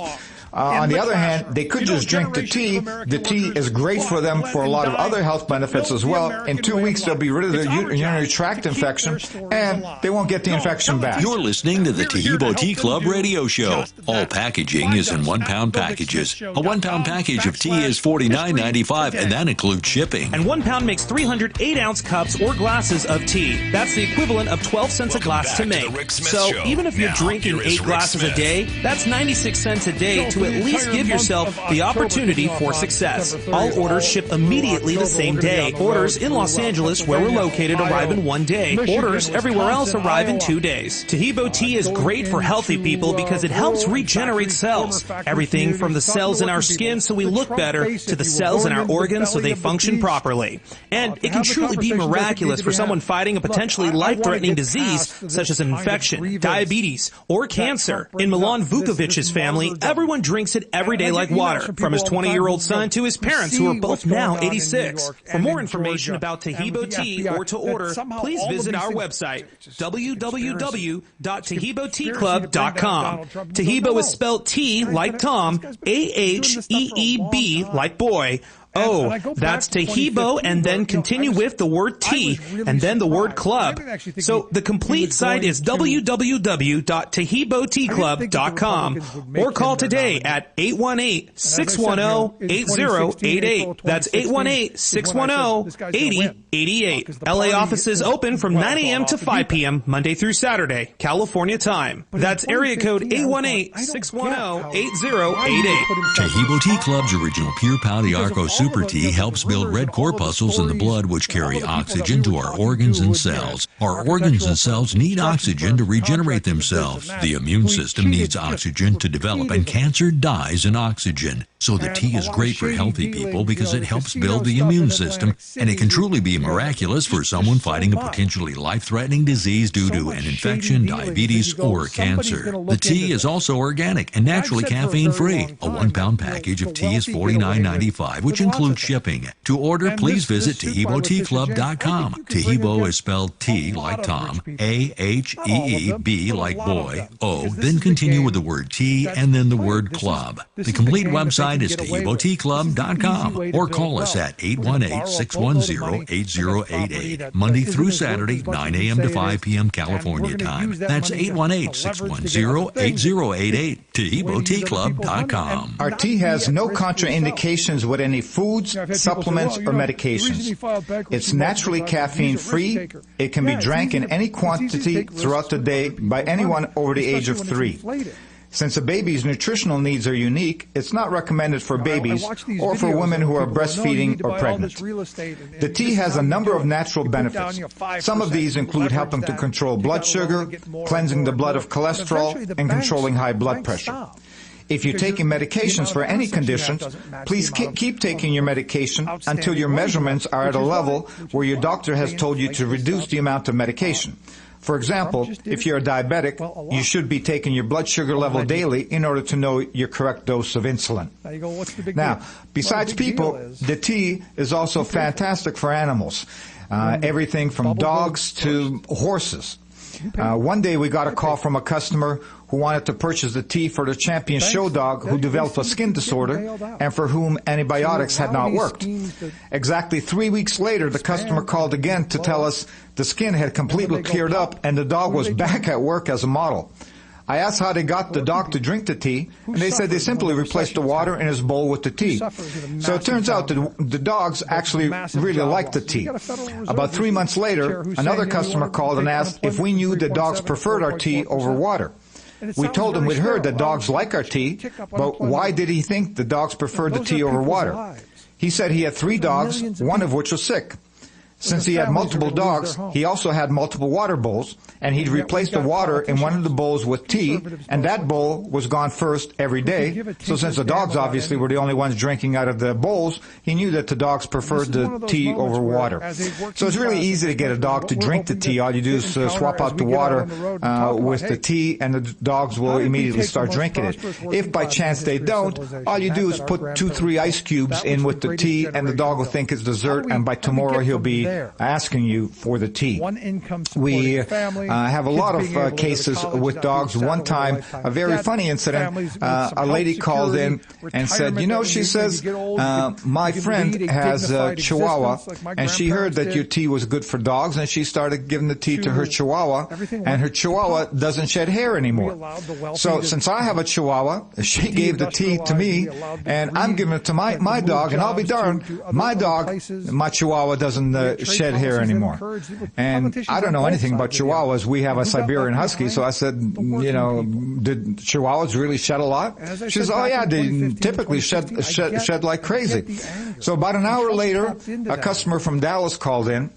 On the other hand, they could just drink the tea. The tea is great for them for a lot of other health benefits as well. In 2 weeks, they'll be rid of their urinary tract infection, and they won't get the infection back. You're listening to the Taheebo Tea Club radio show. All packaging is in 1 pound packages. A 1 pound package of tea is $49.95, and that includes shipping. And 1 pound makes 308 ounce cups or glasses of tea. That's the equivalent of 12 cents a glass to make. So even if you're drinking 8 glasses a day, that's 96 cents a day to at least give yourself the opportunity for success. All orders ship immediately the same day. Orders in Los Angeles, where we're located, arrive in 1 day. Orders everywhere else arrive in 2 days. Taheebo tea is great for healthy people because it helps regenerate cells. Everything from the cells in our skin so we look better to the cells in our organs so they function properly. And it can truly be miraculous for someone fighting a potentially life-threatening disease such as an infection, diabetes, or cancer. In Milan Vukovic's family, everyone drinks it every day like water, from his 20-year-old son to his parents, who are both now 86. For more information about Tahibo tea or to order, please visit our website, www.tahiboteaclub.com. Tahibo is spelled T like Tom, A-H-E-E-B like boy. Oh, that's Tahibo, and then continue with the word tea, and then the word club. So the complete site is www.tahiboteaclub.com, or call today at 818-610-8088. That's 818-610-8088. LA offices open from 9 a.m. to 5 p.m. Monday through Saturday, California time. That's area code 818-610-8088. Tahibo Tea Club's original Pure Pau de Arco Super Tea helps build red corpuscles in the blood, which carry oxygen to our organs and cells. Our organs and cells need oxygen to regenerate themselves. The immune system needs oxygen to develop, and cancer dies in oxygen. So the tea is great for healthy people because it helps build the immune system, and it can truly be miraculous for someone fighting a potentially life-threatening disease due to an infection, diabetes, or cancer. The tea is also organic and naturally caffeine-free. A 1-pound package of tea is $49.95, which includes shipping. To order, please visit TahiboTeaClub.com. Tahibo is spelled T like Tom, A-H-E-E-B like boy, O, then continue with the word tea and then the word club. The complete website is TahiboTeaClub.com, or call us at 818-610-8088, Monday through Saturday, 9 a.m. to 5 p.m. California time. That's 818-610-8088, TahiboTeaClub.com. Our tea has no contraindications with any foods, supplements, or medications. It's naturally caffeine-free. It can be drank in any quantity throughout the day by anyone over the age of 3. Since a baby's nutritional needs are unique, it's not recommended for babies or for women who are breastfeeding or pregnant. The tea has a number of natural benefits. Some of these include helping to control blood sugar, cleansing the blood of cholesterol, and controlling high blood pressure. If you're taking medications for any conditions, please keep taking your medication until your measurements are at a level where your doctor has told you to reduce the amount of medication. For example, if you're a diabetic, you should be taking your blood sugar level daily in order to know your correct dose of insulin. Now, besides people, the tea is also fantastic for animals. Everything from dogs to horses. One day we got a call from a customer who wanted to purchase the tea for the champion show dog who developed a skin disorder and for whom antibiotics had not worked. Exactly 3 weeks later, the customer called again to tell us the skin had completely cleared up and the dog was back at work as a model. I asked how they got the dog to drink the tea, and they said they simply replaced the water in his bowl with the tea. So it turns out that the dogs actually really like the tea. About 3 months later, another customer called and asked if we knew that dogs preferred our tea over water. We told him we'd heard that dogs like our tea, but why did he think the dogs preferred the tea over water? He said he had 3 dogs, one of which was sick. Since he had multiple dogs, he also had multiple water bowls, and he'd replace the water in one of the bowls with tea, and that bowl was gone first every day. So since the dogs obviously were the only ones drinking out of the bowls, he knew that the dogs preferred the tea over water. So it's really easy to get a dog to drink the tea. All you do is swap out the water with the tea, and the dogs will immediately start drinking it. If by chance they don't, all you do is put 2-3 ice cubes in with the tea, and the dog will think it's dessert, and by tomorrow he'll be asking you for the tea. We have a lot of cases with dogs. One time, a very funny incident, a lady called in and said, you know, she says, my friend has a Chihuahua, and she heard that your tea was good for dogs, and she started giving the tea to her Chihuahua, and her Chihuahua doesn't shed hair anymore. So since I have a Chihuahua, she gave the tea to me, and I'm giving it to my dog, and I'll be darned, my Chihuahua doesn't shed hair anymore. And I don't know anything about Chihuahuas. We have a Siberian Husky, so I said, you know, did Chihuahuas really shed a lot? She says, oh yeah, they typically shed like crazy. So about an hour later, a customer from Dallas called in,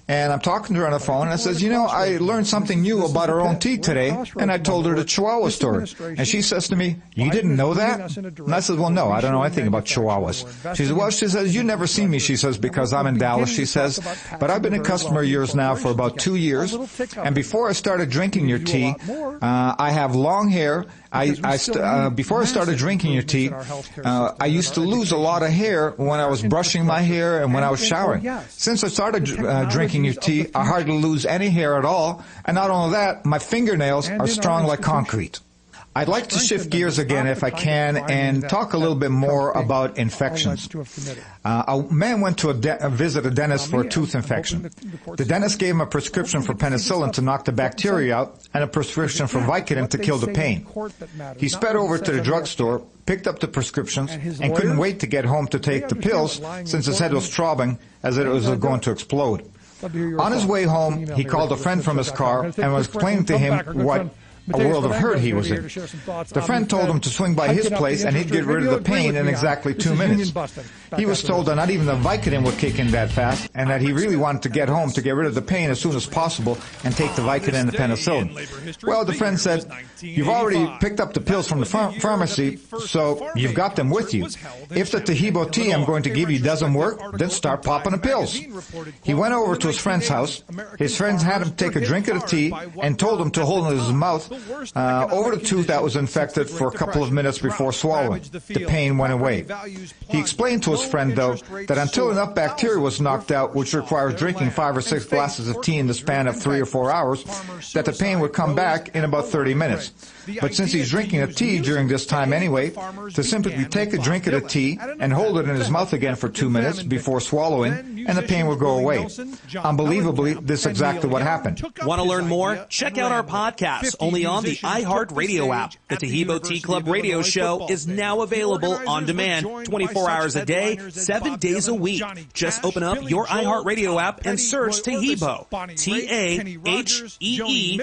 And I'm talking to her on the phone, and I says, you know, I learned something new about our own tea today, and I told her the Chihuahua story. And she says to me, you didn't know that? And I said, well, no, I don't know anything about Chihuahuas. She says, well, she says, you never seen me, she says, because I'm in Dallas, she says, but I've been a customer of yours now for about 2 years, and before I started drinking your tea, I have long hair. Before I started drinking your tea, I used to lose a lot of hair when I was brushing my hair and when I was showering. Since I started drinking your tea, I hardly lose any hair at all, and not only that, my fingernails are strong like concrete. I'd like to shift gears again, if I can, and talk a little bit more about infections. A man went to visit a dentist for a tooth infection. The dentist gave him a prescription for penicillin to knock the bacteria out and a prescription for Vicodin to kill the pain. He sped over to the drugstore, picked up the prescriptions, and couldn't wait to get home to take the pills since his head was throbbing as if it was going to explode. On his way home, he called a friend from his car and was explaining to him what a world of hurt he was in. The friend told him to swing by his place and he'd get rid of the pain in exactly 2 minutes. He was told that not even the Vicodin would kick in that fast, and that he really wanted to get home to get rid of the pain as soon as possible and take the Vicodin and the penicillin. Well, the friend said, you've already picked up the pills from the pharmacy, so you've got them with you. If the Tahibo tea I'm going to give you doesn't work, then start popping the pills. He went over to his friend's house. His friends had him take a drink of the tea and told him to hold it in his mouth over the tooth that was infected for a couple of minutes before swallowing. The pain went away. He explained to his friend, though, that until enough bacteria was knocked out, which requires drinking 5 or 6 glasses of tea in the span of 3 or 4 hours, that the pain would come back in about 30 minutes. But since he's drinking a tea during this time anyway, to simply take a drink of the tea and hold it in his mouth again for 2 minutes before swallowing, and the pain will go away. Unbelievably, this is exactly what happened. Want to learn more? Check out our podcast, only on the iHeartRadio app. The Tahibo Tea Club radio show is now available on demand, 24 hours a day, 7 days a week. Just open up your iHeartRadio app and search Tahibo,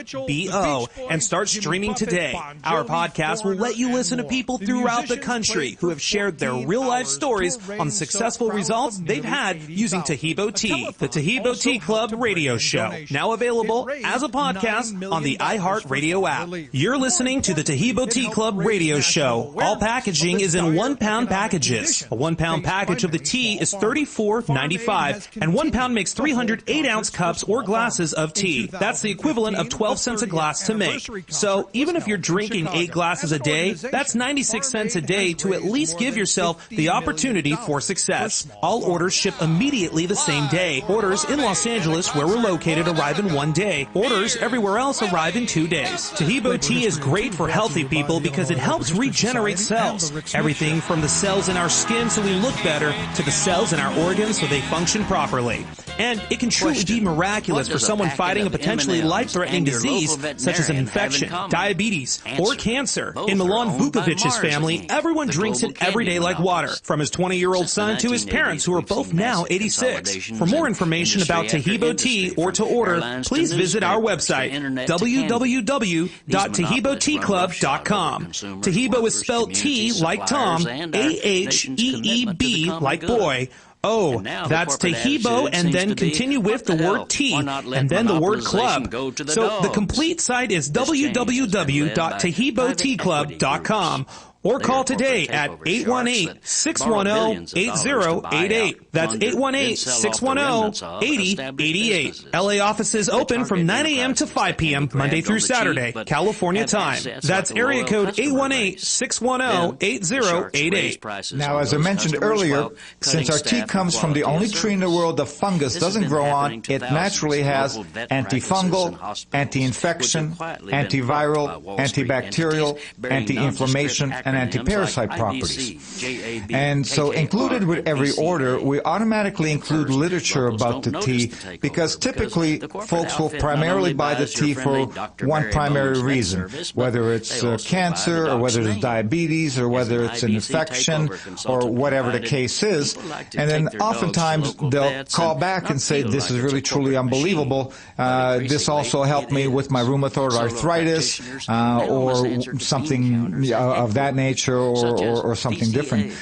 Taheebo, and start streaming today. Our podcast will let you listen to people throughout the country who have shared their real-life stories on the successful results they've had using Tahibo tea. The Tahibo Tea Club radio show, now available as a podcast on the iHeartRadio app. You're listening to the Tahibo Tea Club radio show. All packaging is in 1-pound packages. A 1-pound package of the tea is $34.95, and 1 pound makes 300 8-ounce cups or glasses of tea. That's the equivalent of 12 cents a glass to make. So even if you're drinking 8 glasses a day, that's 96 cents a day to at least give yourself the opportunity for success. All orders ship immediately the same day. Orders in Los Angeles, where we're located, arrive in 1 day. Orders everywhere else arrive in 2 days. Tahibo tea is great for healthy people because it helps regenerate cells. Everything from the cells in our skin so we look better to the cells in our organs so they function properly. And it can truly be miraculous for someone fighting a potentially life-threatening disease such as an infection, diabetes, or cancer. In Milan Vukovic's family, everyone drinks it every day like water, from his 20-year-old son to his parents, who are both now 86. For more information about Tahibo tea or to order, please visit our website, www.tahiboteaclub.com. Tahibo is spelled T like Tom, A-H-E-E-B like boy. Oh, that's Tahibo, and then continue with the word tea, and then the word club. So the complete site is www.tahiboteaclub.com. Or call today at 818-610-8088. That's 818-610-8088. LA offices open from 9 a.m. to 5 p.m. Monday through Saturday, California time. That's area code 818-610-8088. Now, as I mentioned earlier, since our tea comes from the only tree in the world the fungus doesn't grow on, it naturally has antifungal, anti-infection, antiviral, antibacterial, anti-inflammation, and anti-parasite properties. And so included with every order, we automatically include literature about the tea because typically folks will primarily buy the tea for one primary reason, whether it's cancer or whether it's diabetes or whether it's an infection or whatever the case is. And then oftentimes they'll call back and say, this is really truly unbelievable. This also helped me with my rheumatoid arthritis or something of that nature. nature or something different.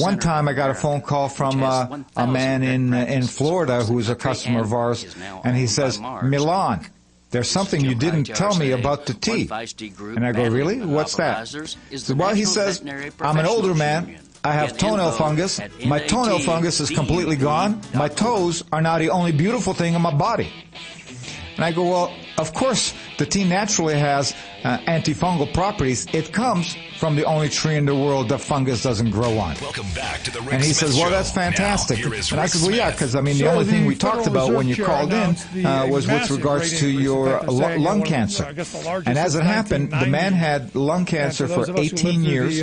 One time I got a phone call from a man in Florida who's a customer of ours, and he says, Milan, there's something you didn't tell me about the tea. And I go, really? What's that? Well, he says, I'm an older man. I have toenail fungus. My toenail fungus is completely gone. My toes are now the only beautiful thing in my body. And I go, well, of course, the tea naturally has antifungal properties. It comes from the only tree in the world that fungus doesn't grow on. Welcome back to the Rick And he Smith says, well, Show. that's fantastic. Now, here is And I Rick said, well, yeah, Smith. because, I mean, the only thing we talked about when you called in was with regards to your lung cancer. And as it happened, the man had lung cancer for 18 years,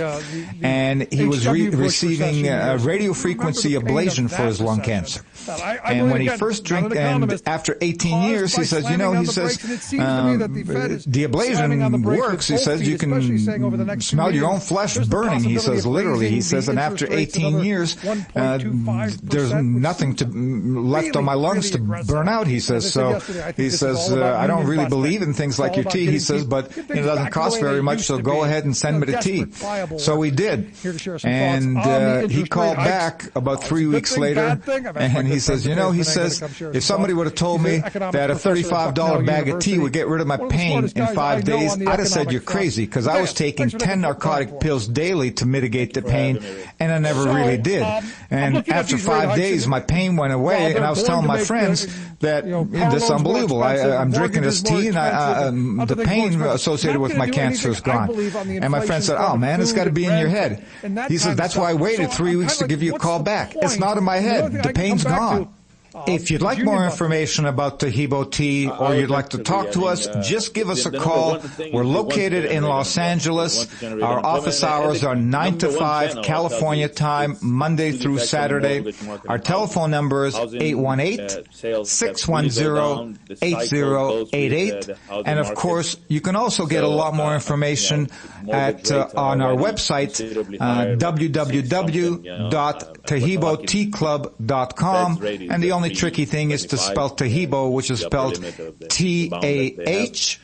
and he was receiving radio frequency ablation for his lung cancer. And when he first drank, and after 18 years, he says, the ablation works. He says, you can smell your own flesh burning. He says, literally. He says, and after 18 years, there's nothing left on my lungs to burn out, he says. So he says, I don't really believe in things like your tea, he says, but it doesn't cost very much, so go ahead and send me the tea. So we did. And he called back about 3 weeks later, and he says, if somebody would have told me that a $35 bag of tea would get rid of my pain in 5 days, I'd have said you're crazy, because I was taking 10 narcotic pills daily to mitigate the pain, and I never really did. And after 5 days, my pain went away, and I was telling my friends that this is unbelievable. I'm drinking this tea, and the pain associated with my cancer is gone. And my friend said, oh, man, it's got to be in your head. He says, that's why I waited 3 weeks to give you a call back. It's not in my head. The pain's gone. If you'd like more information about Tahibo tea, or you'd like to talk to us, just give us a call. We're located in Los Angeles. Our office hours are 9 to 5 California time, Monday through Saturday. Our telephone number is 818-610-8088. And of course, you can also get a lot more information on our website, www.tahiboteaclub.com. And the only tricky thing is to spell Tahibo, which is spelled T-A-H-E-E-B-O,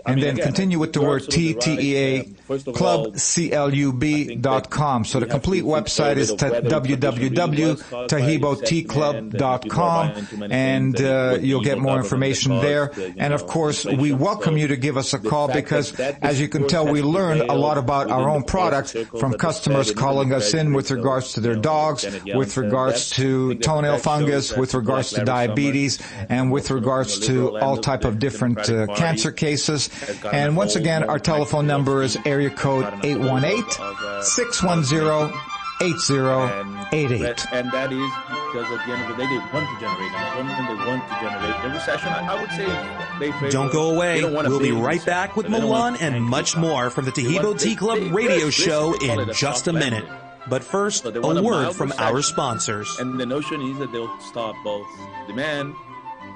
and then continue with the word T-T-E-A, Club, C-L-U-B.com. So the complete website is www.tahiboteaclub.com, and you'll get more information there. And of course, we welcome you to give us a call, because as you can tell, we learn a lot about our own products from customers calling us in with regards to their dogs, with regards to toenail fungus, with regards to diabetes, and with regards to all type of different cancer cases. And once again, our telephone number is area code 818-610-8088. And that is because at the end of the day, they want to generate. And when they want to generate the recession, I would say they favor. Don't go away. We'll be right back with Milan and much more from the Tahibo Tea Club radio show in just a minute. But first, a word from our sponsors. And the notion is that they'll stop both demand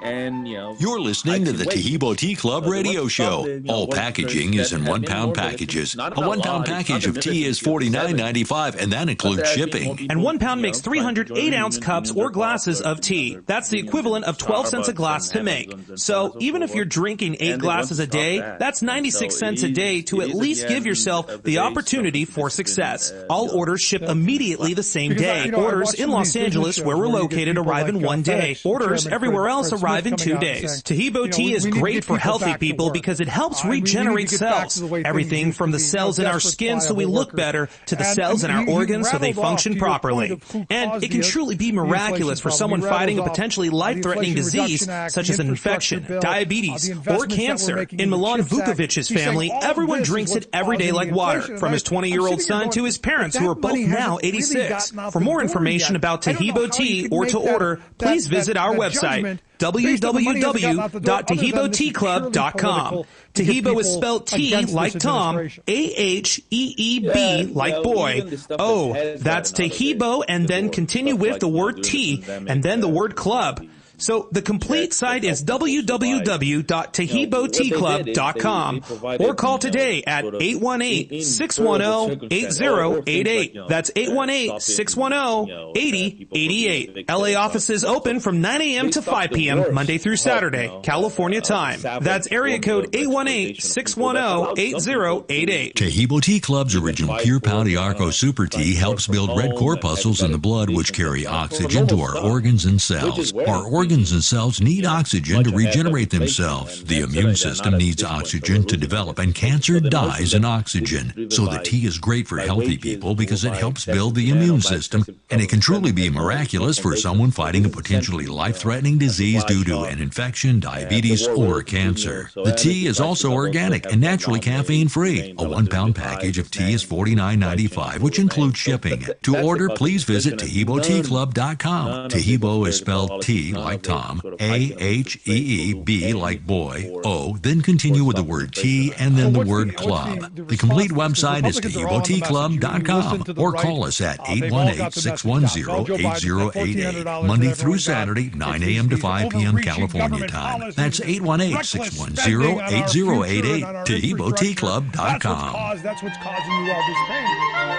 and, You're listening to the Tahibo Tea Club radio show. All packaging is in 1 pound packages. A 1 pound package of tea is $49.95, and that includes shipping. And 1 pound makes 300 8-ounce cups or glasses of tea. That's the equivalent of 12 cents a glass to make. So even if you're drinking 8 glasses a day, that's 96 cents a day to at least give yourself the opportunity for success. All orders ship immediately the same day. Orders in Los Angeles, where we're located, arrive in 1 day. Orders everywhere else arrive in 2 days. Tahibo tea is great for healthy people because it helps regenerate cells. Everything from the cells in our skin so we look better to the cells in our organs so they function properly. And it can truly be miraculous for someone fighting a potentially life-threatening disease such as an infection, diabetes, or cancer. In Milan Vukovic's family, everyone drinks it every day like water, from his 20-year-old son to his parents, who are both now 86. For more information about Tahibo tea or to order, please visit our website, www.tahiboteaclub.com. Tahibo is spelled T like Tom, A-H-E-E-B like boy. Oh, that's Tahibo, and then continue with the word tea, and then the word club. So the complete site is www.taheeboteaclub.com or call today at 818-610-8088. That's 818-610-8088. LA offices open from 9 a.m. to 5 p.m. Monday through Saturday, California time. That's area code 818-610-8088. Taheebo Tea Club's original Pure Pau d'Arco Super Tea helps build red corpuscles in the blood which carry oxygen to our organs and cells. Our organs and cells need oxygen to regenerate themselves. The immune system needs oxygen to develop, and cancer dies in oxygen. So the tea is great for healthy people because it helps build the immune system, and it can truly be miraculous for someone fighting a potentially life-threatening disease due to an infection, diabetes, or cancer. The tea is also organic and naturally caffeine-free. A 1-pound package of tea is $49.95, which includes shipping. To order, please visit TaheeboTeaClub.com. Taheebo is spelled T like Tom, A-H-E-E-B like boy, O, then continue with the word tea and then the word club. The complete website is TaheeboTeaClub.com or call us at 818-610-8088, Monday through Saturday, 9 a.m. to 5 p.m. California time. That's 818-610-8088, TaheeboTeaClub.com. That's what's causing you all this pain.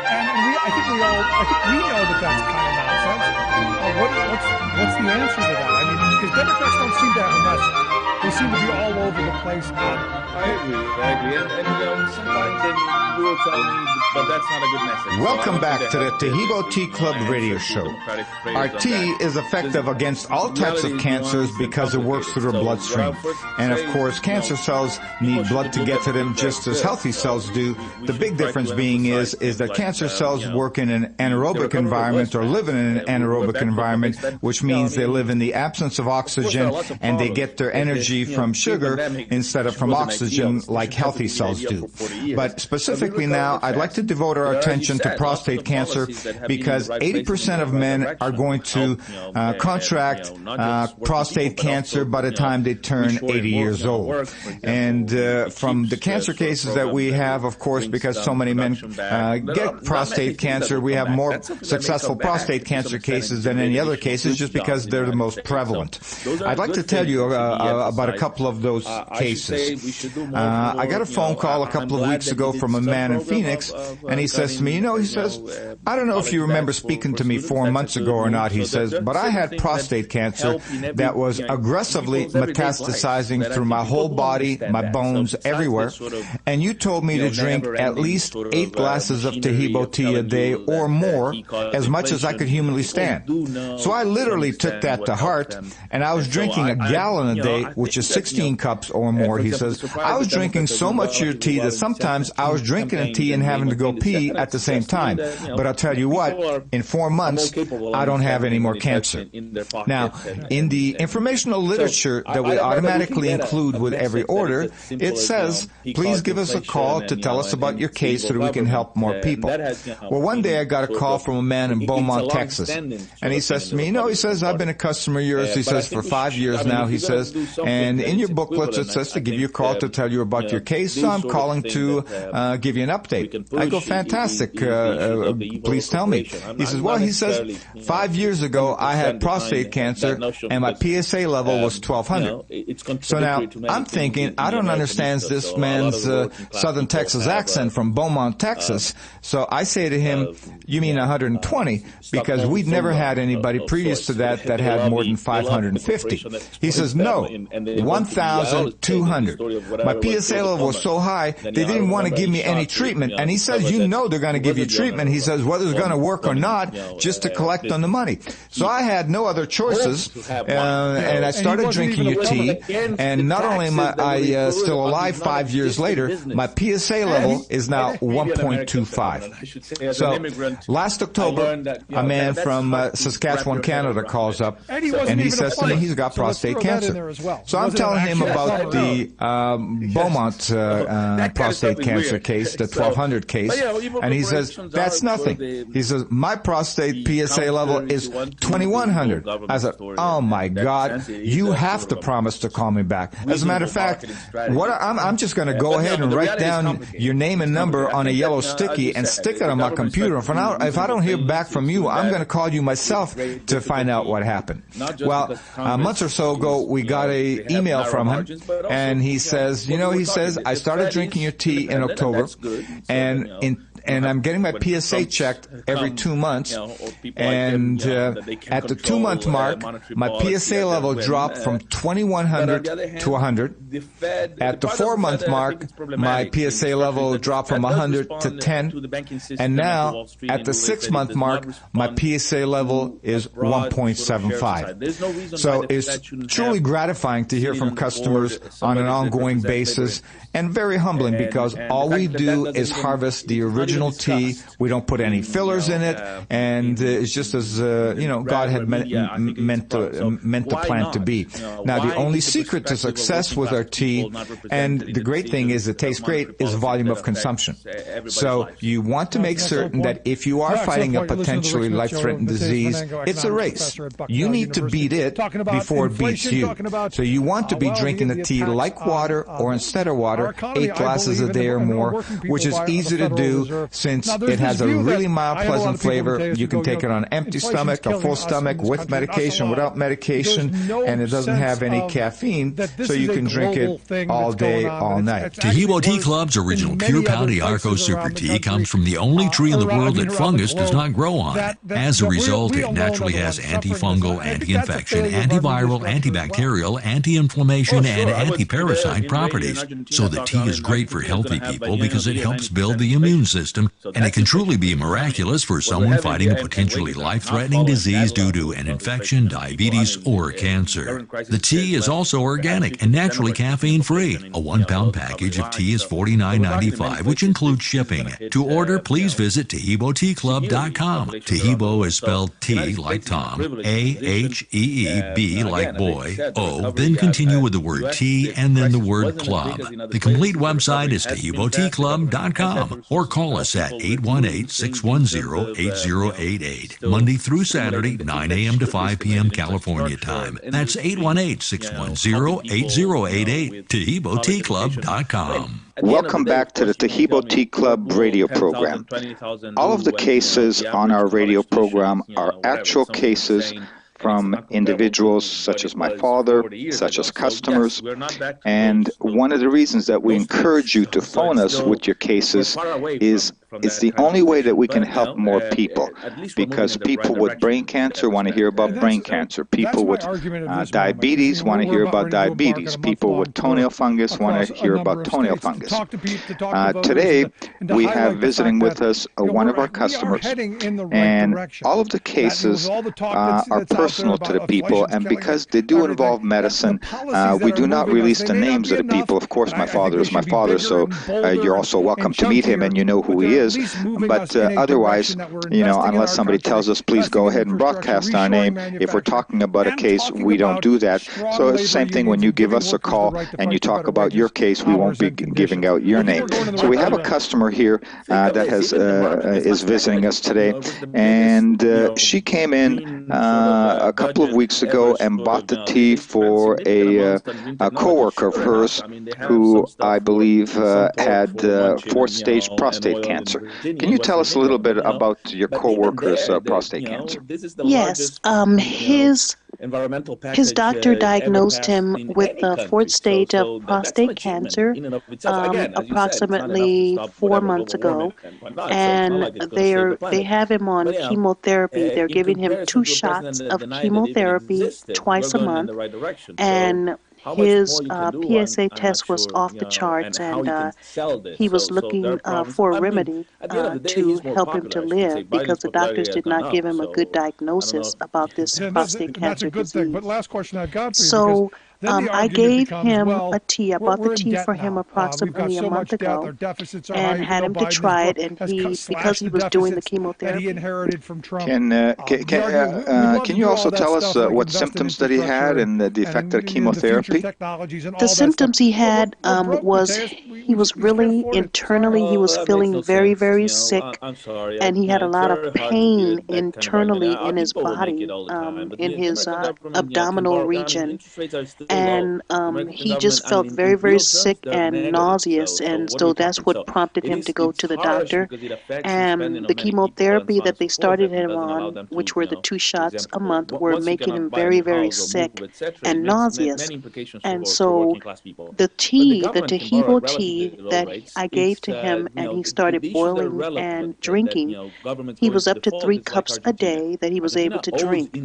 And I think we know that that's kind of nonsense. What's the answer to that? I mean, because Democrats don't seem to have a message. They seem to be all over the place. I agree. And sometimes then you will tell me, but that's not a good message. Welcome back to the Taheebo Tea Club radio show. Our tea is effective against all types of cancers because it works through the bloodstream. And of course, cancer cells need blood to get to them just as healthy cells do. The big difference being is that cancer cells work in an anaerobic environment or live in an anaerobic environment, which means they live in the absence of oxygen and they get their energy from sugar instead of from oxygen like healthy cells do. But specifically now, I'd like to devote our attention to prostate cancer because 80% of men are going to contract prostate cancer by the time they turn 80 years old. And from the cancer cases that we have, of course, because so many men get prostate cancer, we have more successful prostate cancer cases than any other cases just because they're the most prevalent. I'd like to tell you about a couple of those cases. I got a phone call a couple of weeks ago from a man in Phoenix, and he says to me, I don't know if you remember speaking to me 4 months ago or not, he says, but I had prostate cancer that was aggressively metastasizing through my whole body, my bones, everywhere, and you told me to drink at least 8 glasses of Taheebo tea a day or more, as much as I could humanly stand. So I literally took that to heart, and I was drinking a gallon a day, which is 16 cups or more, he says. I was drinking so much of your tea that sometimes I was drinking a tea and having to go pee at the same time. But I'll tell you what, in 4 months, I don't have any more cancer. Now, in the informational literature that we automatically include with every order, it says, please give us a call to tell us about your case so that we can help more people. Well, one day I got a call from a man in Beaumont, Texas, and he says to me, he says, I've been a customer of yours, he says, for 5 years now, he says, and in your booklets it says to give you a call to tell you about your case, so I'm calling to give you an update. I go, fantastic, please tell me. He says, well, he says, 5 years ago I had prostate cancer and my PSA level was 1200. So now I'm thinking, I don't understand this man's Southern Texas accent from Beaumont, Texas. So I say to him, you mean 120? Because we'd never had anybody previous to that had more than 550. He says, no, 1,200. My PSA level was so high, they didn't want to give me any treatment. And he says, they're going to give you treatment. He says, whether it's going to work or not, just to collect on the money. So I had no other choices, and I started drinking your tea. And not only am I still alive 5 years later, my PSA level is now 1.25. So last October, a man from Saskatchewan, Canada calls up, and he says to me he's got prostate cancer. So I'm telling him about the Beaumont prostate cancer case, case, the 1200 case, and he says, that's nothing. He says, my prostate PSA level is 2100. I said, oh my God, you have to promise to call me back. As a matter of fact, I'm just going to go ahead and write down your name and number on a yellow sticky and stick it on my computer. For now, if I don't hear back from you, I'm going to call you myself to find out what happened. Well, a month or so ago, we got an email from him, and he says, I started drinking your tea in October, and I'm getting my PSA checked every 2 months, and at the 2-month mark, my PSA level dropped from 2100 to 100. At the 4-month mark, my PSA level dropped from 100 to 10, and now at the 6-month mark, my PSA level is 1.75. So it's truly gratifying to hear from customers on an ongoing basis, and very humbling, because all we do is harvest the original tea. We don't put any fillers in it, and it's just as God had meant the plant to be. Now, the only secret to success with our tea, and the great thing is it tastes great, is volume of consumption. So you want to make certain that if you are fighting a potentially life-threatening disease, it's a race. You need to beat it before it beats you. So you want to be drinking the tea like water, or instead of water, 8 glasses a day or more, which is easy to do since it has a really mild, pleasant flavor. You can take it on an empty stomach, a full stomach, with medication, without medication, and it doesn't have any caffeine, so you can drink it all day, all night. Tahibo Tea Club's original Pure County Arco Super Tea comes from the only tree in the world that fungus does not grow on. As a result, it naturally has antifungal, anti-infection, antiviral, antibacterial, anti-inflammation, and anti-parasite properties. So the tea is great for healthy people because it helps build the immune system, and it can truly be miraculous for someone fighting a potentially life-threatening disease due to an infection, diabetes, or cancer. The tea is also organic and naturally caffeine-free. A 1-pound package of tea is $49.95, which includes shipping. To order, please visit TahiboTeaClub.com. Tahibo is spelled T like Tom, A-H-E-E-B like boy, O, then continue with the word tea and then the word club. The complete website is TahiboTeaClub.com, or call us at 818-610-8088, Monday through Saturday, 9 a.m. to 5 p.m. California time. That's 818-610-8088, TahiboTeaClub.com. Welcome back to the Tahibo Tea Club radio program. All of the cases on our radio program are actual cases from individuals such as my father, such as customers. And one of the reasons that we encourage you to phone us with your cases is it's the only way that we can help more people, because people with brain cancer want to hear about brain cancer. People with diabetes want to hear about diabetes. People with toenail fungus want to hear about toenail fungus. Today, we have visiting with us one of our customers, and all of the cases are personal to the people, and because they do involve medicine, we do not release the names of the people. Of course, my father is my father, so you're also welcome to meet him, and you know who he is. But otherwise, unless somebody tells us, please go ahead and broadcast our name, if we're talking about a case, we don't do that. So it's the same thing when you give us a call and you talk about your case, we won't be giving out your name. So we have a customer here that is visiting us today, and she came in a couple of weeks ago and bought the tea for a co-worker of hers who I believe had 4th stage prostate cancer. Can you tell us a little bit about your co-worker's prostate cancer? Yes, his doctor diagnosed him with the 4th stage of prostate cancer approximately 4 months ago, and they have him on chemotherapy. They're giving him 2 shots of chemotherapy twice a month, and his PSA test was off the charts, and he was looking for a remedy to help him to live, because the doctors did not give him a good diagnosis about this prostate cancer disease. But last question I've got for you, so I gave him a tea. I bought the tea for him approximately a month ago, and had him to try it. And because he was doing the chemotherapy, he inherited from Trump. Can you also tell us what symptoms that he had and the effect of chemotherapy? The symptoms he had was he was really internally, he was feeling very, very sick, and he had a lot of pain internally in his body, in his abdominal region, and he just felt very, very sick and nauseous, and so that's what prompted him to go to the doctor. And the chemotherapy that they started him on, which were the 2 shots a month, were making him very, very sick and nauseous. And so the tea, the Tahibo tea that I gave to him, and he started boiling and drinking, he was up to 3 cups a day that he was able to drink.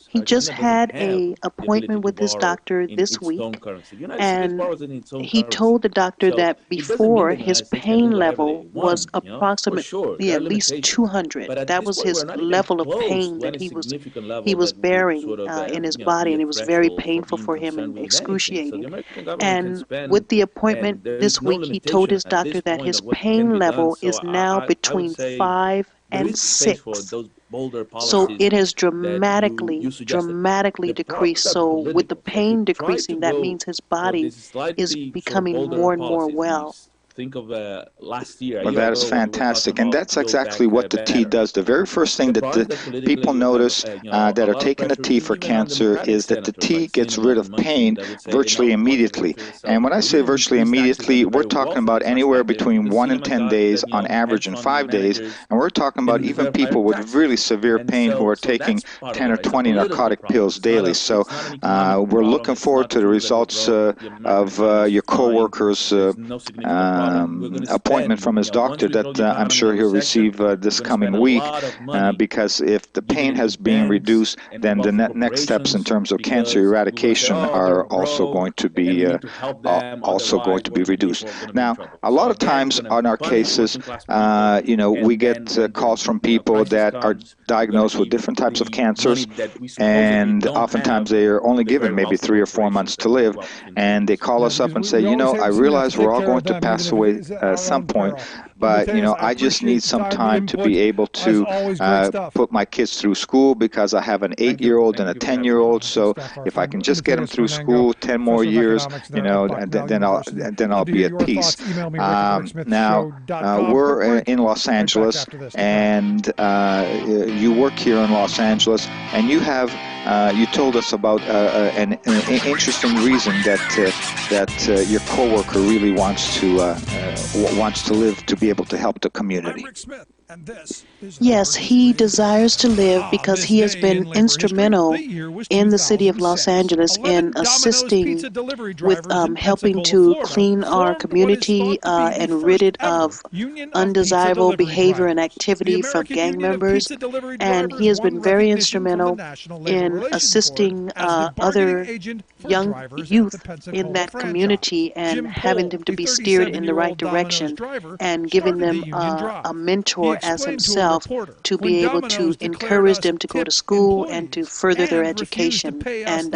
He just had an appointment with his doctor this week, and he told the doctor that before his pain level was approximately at least 200. That was his level of pain that he was bearing in his body, and it was very painful for him and excruciating. And with the appointment this week, he told his doctor that his pain level is now between 5 and 6. So it has dramatically decreased. So with the pain decreasing, that means his body is becoming more and more well. Think of last year. Well, that is fantastic, and that's exactly what the tea does. The very first thing that the people notice that are taking the tea for cancer is that the tea gets rid of pain virtually immediately. And when I say virtually immediately, we're talking about anywhere between 1 and 10 days, on average in 5 days, and we're talking about even people with really severe pain who are taking 10 or 20 narcotic pills daily. So we're looking forward to the results of your coworker's appointment from his doctor that I'm sure he'll receive this coming week, because if the pain has been reduced, then the next steps in terms of cancer eradication are also going to be reduced. Now, a lot of times on our cases, we get calls from people that are diagnosed with different types of cancers, and oftentimes they are only given maybe 3 or 4 months to live, and they call us up and say, I realize we're all going to pass away at some point, but I just need some time to be able to put my kids through school, because I have an 8-year-old and a 10-year-old. So if I can just get them through school 10 more years, then I'll be at peace. Now we're in Los Angeles, and you work here in Los Angeles, and you have you told us about an interesting reason that your coworker really wants to live to be able to help the community. Yes, he desires to live because he has been instrumental in the city of Los Angeles in assisting with helping to clean our community and rid it of undesirable behavior and activity from gang members. And he has been very instrumental in assisting other young youth in that community and having them to be steered in the right direction and giving them a mentor as himself to be able to encourage them to go to school and to further their education and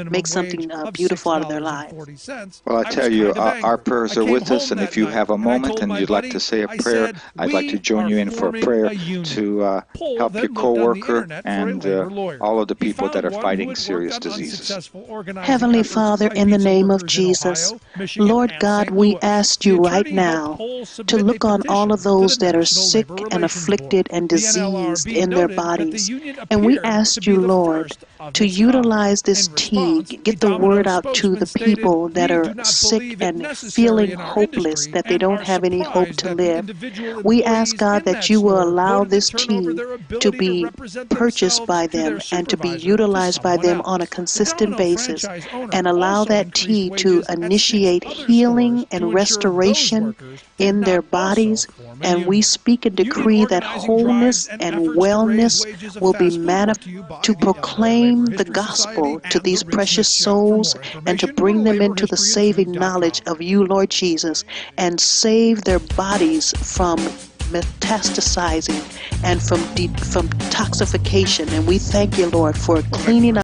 make something beautiful out of their lives. Well, I tell you, our prayers are with us, and if you have a moment and you'd like to say a prayer, I'd like to join you in for a prayer to help your coworker and all of the people that are fighting serious diseases. Heavenly Father, in the name of Jesus, Lord God, we ask you right now to look on all of those that are sick and afflicted and diseased in their bodies. And we ask you, Lord, to utilize this tea, get the word out to the people that are sick and feeling hopeless, that they don't have any hope to live. We ask, God, that you will allow this tea to be purchased by them and to be utilized by them on a consistent basis, and allow that tea to initiate healing and restoration in their bodies. And we speak and decree that wholeness and wellness will be manifest to proclaim the gospel to these precious souls and to bring them into the saving knowledge of you, Lord Jesus, and save their bodies from metastasizing and from toxification. And we thank you, Lord, for cleaning up